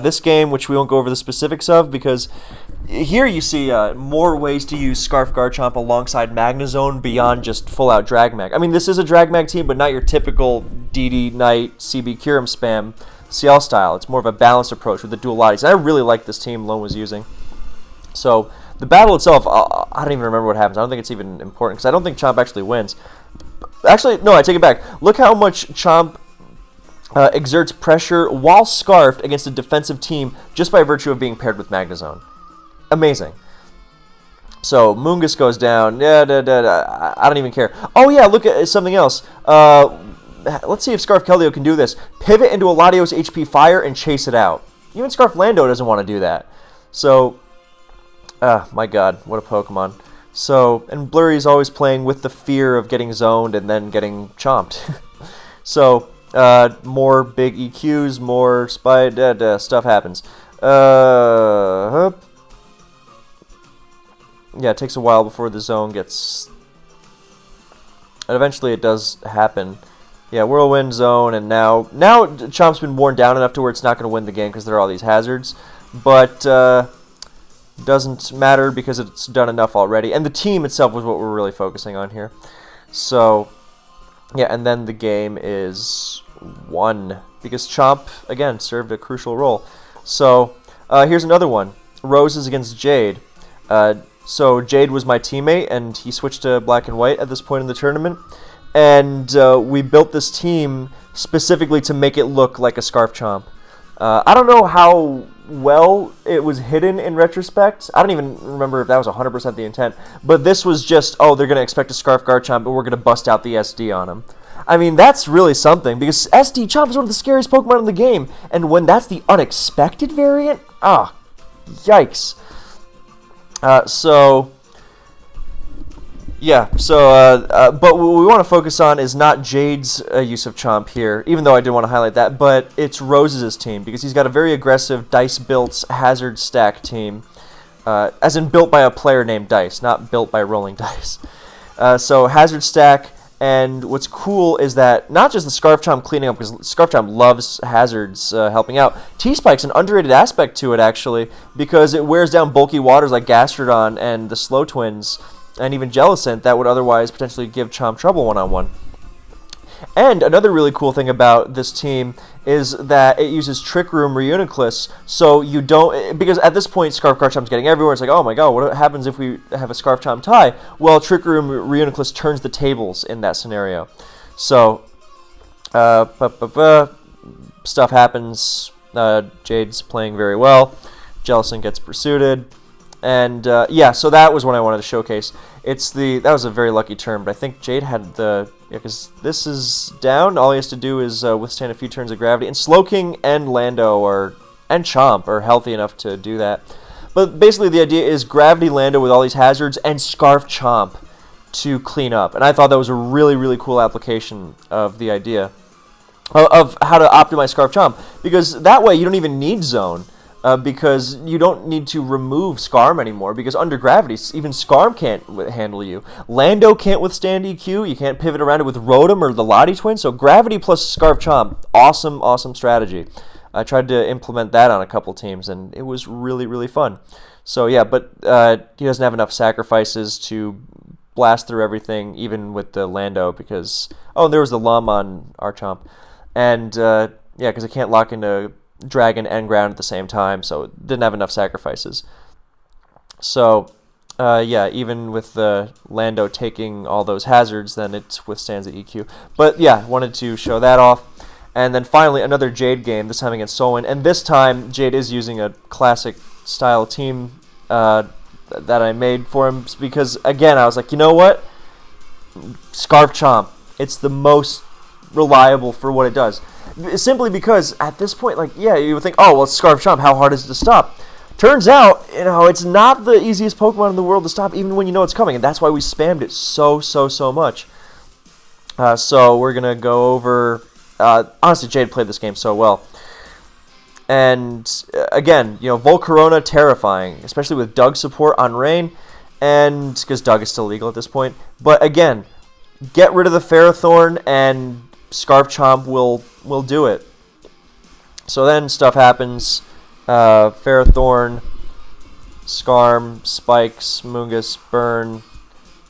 this game, which we won't go over the specifics of, because here you see more ways to use Scarf Garchomp alongside Magnezone beyond just full-out Drag Mag. This is a Drag Mag team, but not your typical DD Knight, CB Kyurem spam CL style. It's more of a balanced approach with the dual Lotties. And I really like this team Lone was using. So, the battle itself, I don't even remember what happens. I don't think it's even important, because I don't think Chomp actually wins. Actually, no, I take it back. Look how much Chomp... exerts pressure while scarfed against a defensive team just by virtue of being paired with Magnezone. Amazing. So, Moongus goes down. I don't even care. Oh yeah, look at something else. Let's see if Scarf Keldeo can do this. Pivot into a Latios HP Fire and chase it out. Even Scarf Lando doesn't want to do that. So, my god, what a Pokemon. So, and Blurry's always playing with the fear of getting zoned and then getting chomped. So... more big EQs, more stuff happens. Yeah, it takes a while before the zone gets... And eventually it does happen. Yeah, Whirlwind Zone, and now Chomp's been worn down enough to where it's not going to win the game because there are all these hazards. But doesn't matter because it's done enough already. And the team itself was what we're really focusing on here. So, yeah, and then the game is won because Chomp, again, served a crucial role. So here's another one. Roses against Jade. So Jade was my teammate, and he switched to black and white at this point in the tournament. And we built this team specifically to make it look like a Scarf Chomp. I don't know how well it was hidden in retrospect. I don't even remember if that was 100% the intent. But this was just, oh, they're going to expect a Scarf Garchomp, but we're going to bust out the SD on him. I mean, that's really something, because SD Chomp is one of the scariest Pokemon in the game. And when that's the unexpected variant, yikes. But what we want to focus on is not Jade's use of Chomp here, even though I did want to highlight that, but it's Rose's team, because he's got a very aggressive Dice-built Hazard Stack team, as in built by a player named Dice, not built by rolling dice. So Hazard Stack, and what's cool is that not just the Scarf Chomp cleaning up, because Scarf Chomp loves hazards helping out. T-Spike's an underrated aspect to it, actually, because it wears down bulky waters like Gastrodon and the Slow Twins, and even Jellicent that would otherwise potentially give Chomp trouble one-on-one. And another really cool thing about this team is that it uses Trick Room Reuniclus, so you don't, because at this point Scarf Garchomp's getting everywhere. It's like, oh my god, what happens if we have a Scarf Chomp tie? Well, Trick Room Reuniclus turns the tables in that scenario. So, stuff happens. Jade's playing very well. Jellicent gets pursued. And so that was what I wanted to showcase. That was a very lucky turn, but I think Jade had because this is down. All he has to do is withstand a few turns of gravity, and Slowking and Lando and Chomp are healthy enough to do that. But basically, the idea is Gravity Lando with all these hazards and Scarf Chomp to clean up, and I thought that was a really, really cool application of the idea of how to optimize Scarf Chomp, because that way you don't even need Zone. Because you don't need to remove Scarm anymore, because under gravity, even Scarm can't handle you. Lando can't withstand EQ. You can't pivot around it with Rotom or the Lottie Twin. So gravity plus Scarf Chomp, awesome, awesome strategy. I tried to implement that on a couple teams, and it was really, really fun. So yeah, but he doesn't have enough sacrifices to blast through everything, even with the Lando, because there was the Lum on Archomp, and because it can't lock into Dragon and Ground at the same time, so it didn't have enough sacrifices. So, even with the Lando taking all those hazards, then it withstands the EQ. But yeah, wanted to show that off. And then finally, another Jade game, this time against Solwyn. And this time, Jade is using a classic style team that I made for him, because, again, I was like, you know what? Scarf Chomp. It's the most reliable for what it does. Simply because at this point, you would think, oh, well, it's Scarf Chomp, how hard is it to stop? Turns out, it's not the easiest Pokemon in the world to stop, even when you know it's coming, and that's why we spammed it so much. So we're going to go over... honestly, Jade played this game so well. And, again, Volcarona, terrifying, especially with Doug's support on Rain, and because Doug is still legal at this point. But, again, get rid of the Ferrothorn, and Scarf Chomp will do it. So then stuff happens. Ferrothorn, Scarm, Spikes, Mungus, Burn.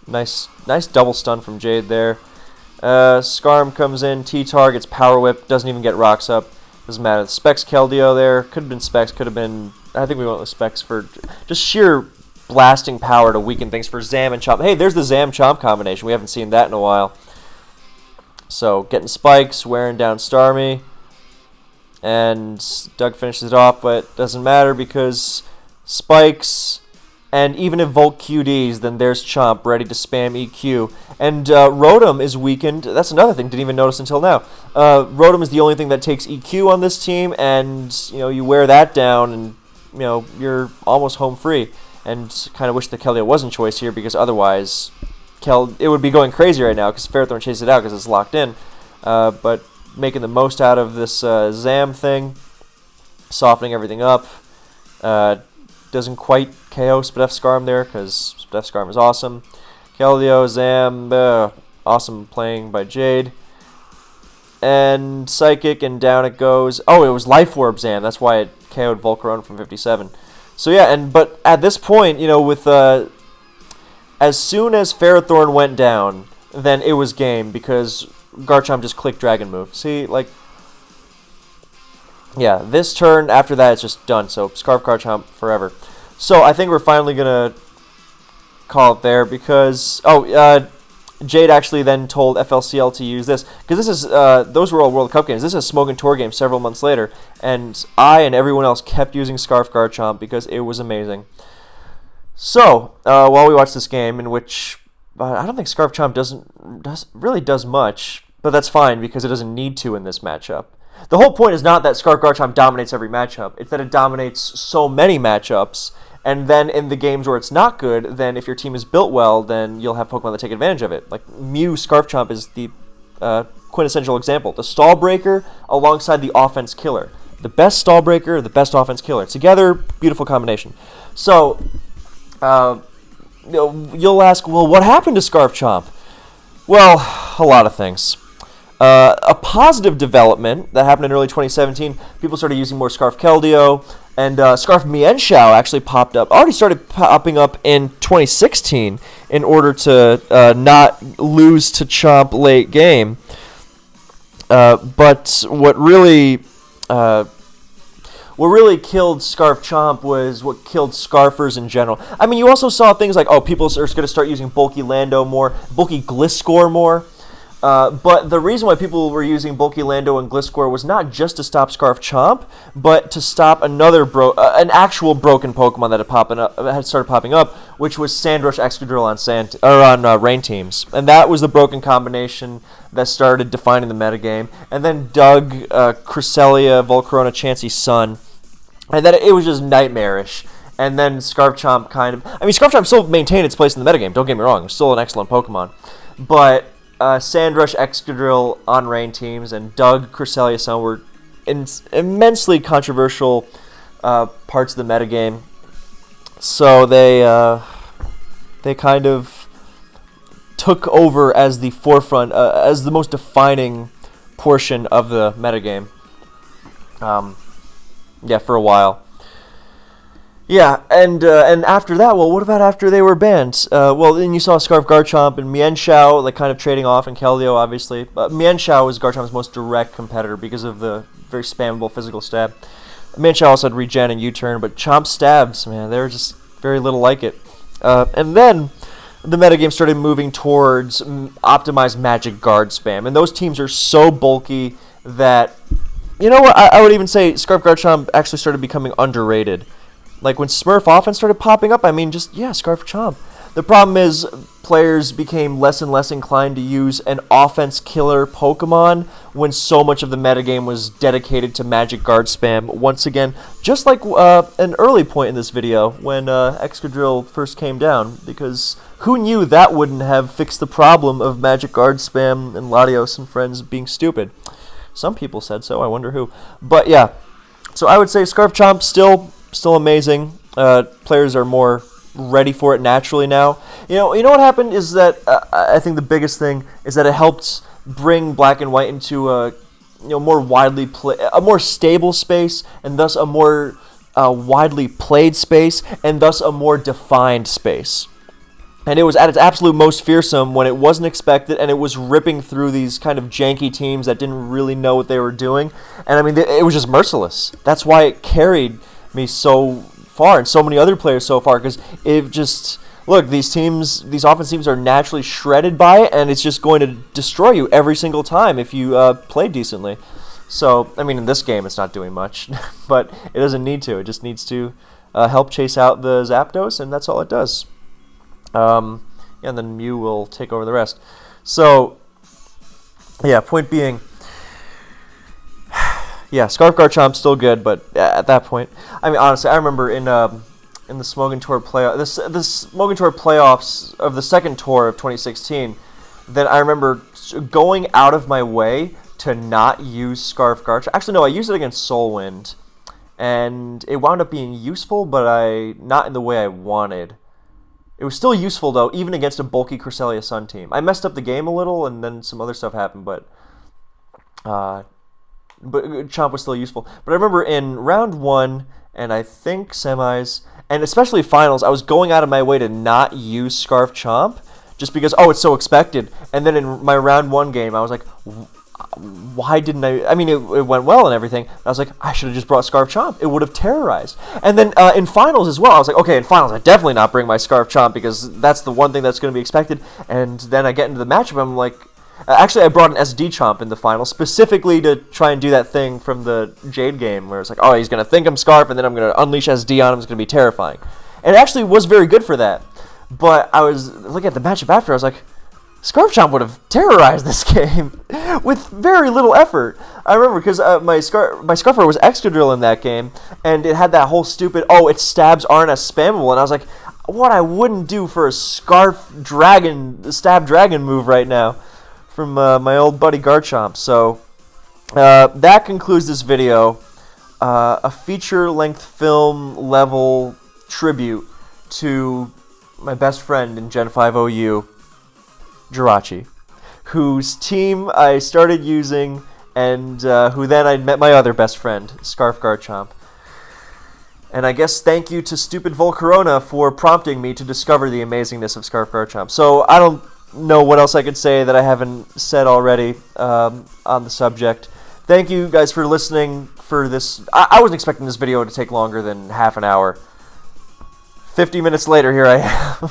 Nice double stun from Jade there. Scarm comes in, T-Tar gets Power Whip, doesn't even get Rocks up. Doesn't matter. Specs Keldeo there. Could have been Specs, could have been... I think we went with Specs for just sheer blasting power to weaken things for Zam and Chomp. Hey, there's the Zam-Chomp combination. We haven't seen that in a while. So, getting Spikes, wearing down Starmie, and Doug finishes it off, but doesn't matter because Spikes, and even if Volt QDs, then there's Chomp ready to spam EQ. And Rotom is weakened. That's another thing, didn't even notice until now. Rotom is the only thing that takes EQ on this team, and you wear that down, and you're almost home free. And kind of wish the Keldeo wasn't choice here, because otherwise... it would be going crazy right now because Ferrothorn chased it out because it's locked in. But making the most out of this Zam thing, softening everything up. Doesn't quite KO Spadef Scarm there because Spadef Scarm is awesome. Keldeo, Zam, awesome playing by Jade. And Psychic, and down it goes. Oh, it was Life Orb Zam. That's why it KO'd Volcarona from 57. So yeah, but at this point, with... as soon as Ferrothorn went down, then it was game, because Garchomp just clicked Dragon Move. See, yeah, this turn after that it's just done. So Scarf Garchomp forever. So I think we're finally gonna call it there because Jade actually then told FLCL to use this because this is those were all World Cup games. This is a Smogon Tour game several months later, and I and everyone else kept using Scarf Garchomp because it was amazing. So while we watch this game, in which I don't think Scarf Chomp really does much, but that's fine because it doesn't need to in this matchup. The whole point is not that Scarf Garchomp dominates every matchup; it's that it dominates so many matchups. And then in the games where it's not good, then if your team is built well, then you'll have Pokemon that take advantage of it. Like Mew Scarf Chomp is the quintessential example. The stall breaker alongside the offense killer. The best stall breaker, the best offense killer. Together, beautiful combination. So, you'll ask, well, what happened to Scarf Chomp? Well, a lot of things. A positive development that happened in early 2017, people started using more Scarf Keldeo, and Scarf Mienshao actually already started popping up in 2016 in order to not lose to Chomp late game. But what really killed Scarf Chomp was what killed Scarfers in general. I mean, you also saw things like, people are going to start using Bulky Lando more, Bulky Gliscor more. But the reason why people were using Bulky Lando and Gliscor was not just to stop Scarf Chomp, but to stop an actual broken Pokemon that had started popping up, which was Sandrush Excadrill on Rain teams, and that was the broken combination that started defining the metagame. And then Doug, Cresselia, Volcarona, Chansey, Sun, and then it was just nightmarish. And then Scarf Chomp Scarf Chomp still maintained its place in the metagame. Don't get me wrong; it's still an excellent Pokemon, but Sandrush, Excadrill on Rain teams, and Doug, Cresselia, Sun were immensely controversial parts of the metagame. So they kind of took over as the forefront, as the most defining portion of the metagame. For a while. Yeah, and after that, well, what about after they were banned? Then you saw Scarf Garchomp and Mienshao kind of trading off, and Keldeo, obviously. But Mienshao was Garchomp's most direct competitor because of the very spammable physical stab. Mienshao also had regen and U-turn, but Chomp stabs, man, they were just very little like it. And then the metagame started moving towards optimized Magic Guard spam, and those teams are so bulky that, you know what, I would even say Scarf Garchomp actually started becoming underrated. Like when Smurf offense started popping up, Scarf Chomp. The problem is players became less and less inclined to use an offense killer Pokemon when so much of the metagame was dedicated to Magic Guard spam. Once again, just like an early point in this video when Excadrill first came down, because who knew that wouldn't have fixed the problem of Magic Guard spam and Latios and friends being stupid? Some people said so, I wonder who. But yeah, so I would say Scarf Chomp still amazing. Players are more ready for it naturally now. You know what happened is that I think the biggest thing is that it helped bring Black and White into a more stable space, and thus a more widely played space, and thus a more defined space. And it was at its absolute most fearsome when it wasn't expected, and it was ripping through these kind of janky teams that didn't really know what they were doing. And I mean, it was just merciless. That's why it carried me so far, and so many other players so far, because it just, look, these offense teams are naturally shredded by it, and it's just going to destroy you every single time if you play decently. So, I mean, in this game it's not doing much, but it doesn't need to. It just needs to help chase out the Zapdos, and that's all it does. And then Mew will take over the rest. So, yeah, point being, yeah, Scarf Garchomp's still good, but at that point, I mean, honestly, I remember in the Smogon Tour the Smogon Tour playoffs of the second tour of 2016, that I remember going out of my way to not use Scarf Garchomp. Actually, no, I used it against Soulwind, and it wound up being useful, but not in the way I wanted. It was still useful, though, even against a bulky Cresselia Sun team. I messed up the game a little, and then some other stuff happened, but Chomp was still useful. But I remember in round 1, and I think semis, and especially finals, I was going out of my way to not use Scarf Chomp, just because, it's so expected. And then in my round 1 game, I was like, why didn't I mean, it went well and everything. I was like, I should have just brought Scarf Chomp. It would have terrorized. And then in finals as well, I was like, okay, in finals, I definitely not bring my Scarf Chomp because that's the one thing that's going to be expected. And then I get into the matchup, I'm like, actually, I brought an SD Chomp in the final specifically to try and do that thing from the Jade game where it's like, oh, he's going to think I'm Scarf, and then I'm going to unleash SD on him. It's going to be terrifying. And it actually was very good for that. But I was looking at the matchup after, I was like, Scarf Chomp would have terrorized this game with very little effort. I remember because my Scarfer was Excadrill in that game, and it had that whole stupid, oh, its stabs aren't as spammable, and I was like, what I wouldn't do for a stab dragon move right now from my old buddy Garchomp. So that concludes this video, a feature-length film level tribute to my best friend in Gen 5 OU, Jirachi, whose team I started using, and who then I met my other best friend, Scarf Garchomp. And I guess thank you to Stupid Volcarona for prompting me to discover the amazingness of Scarf Garchomp. So I don't know what else I could say that I haven't said already on the subject. Thank you guys for listening for this. I wasn't expecting this video to take longer than half an hour. 50 minutes later, here I am.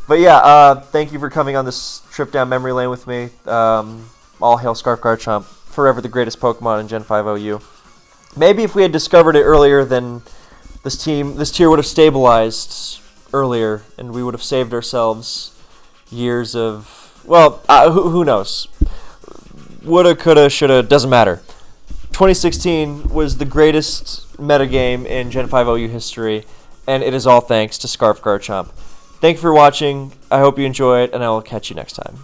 But yeah, thank you for coming on this trip down memory lane with me. All hail Scarf Garchomp, forever the greatest Pokemon in Gen 5 OU. Maybe if we had discovered it earlier, then this tier would have stabilized earlier, and we would have saved ourselves years of, well, who knows? Woulda, coulda, shoulda, doesn't matter. 2016 was the greatest metagame in Gen 5 OU history, and it is all thanks to Scarf Garchomp. Thank you for watching. I hope you enjoy it, and I will catch you next time.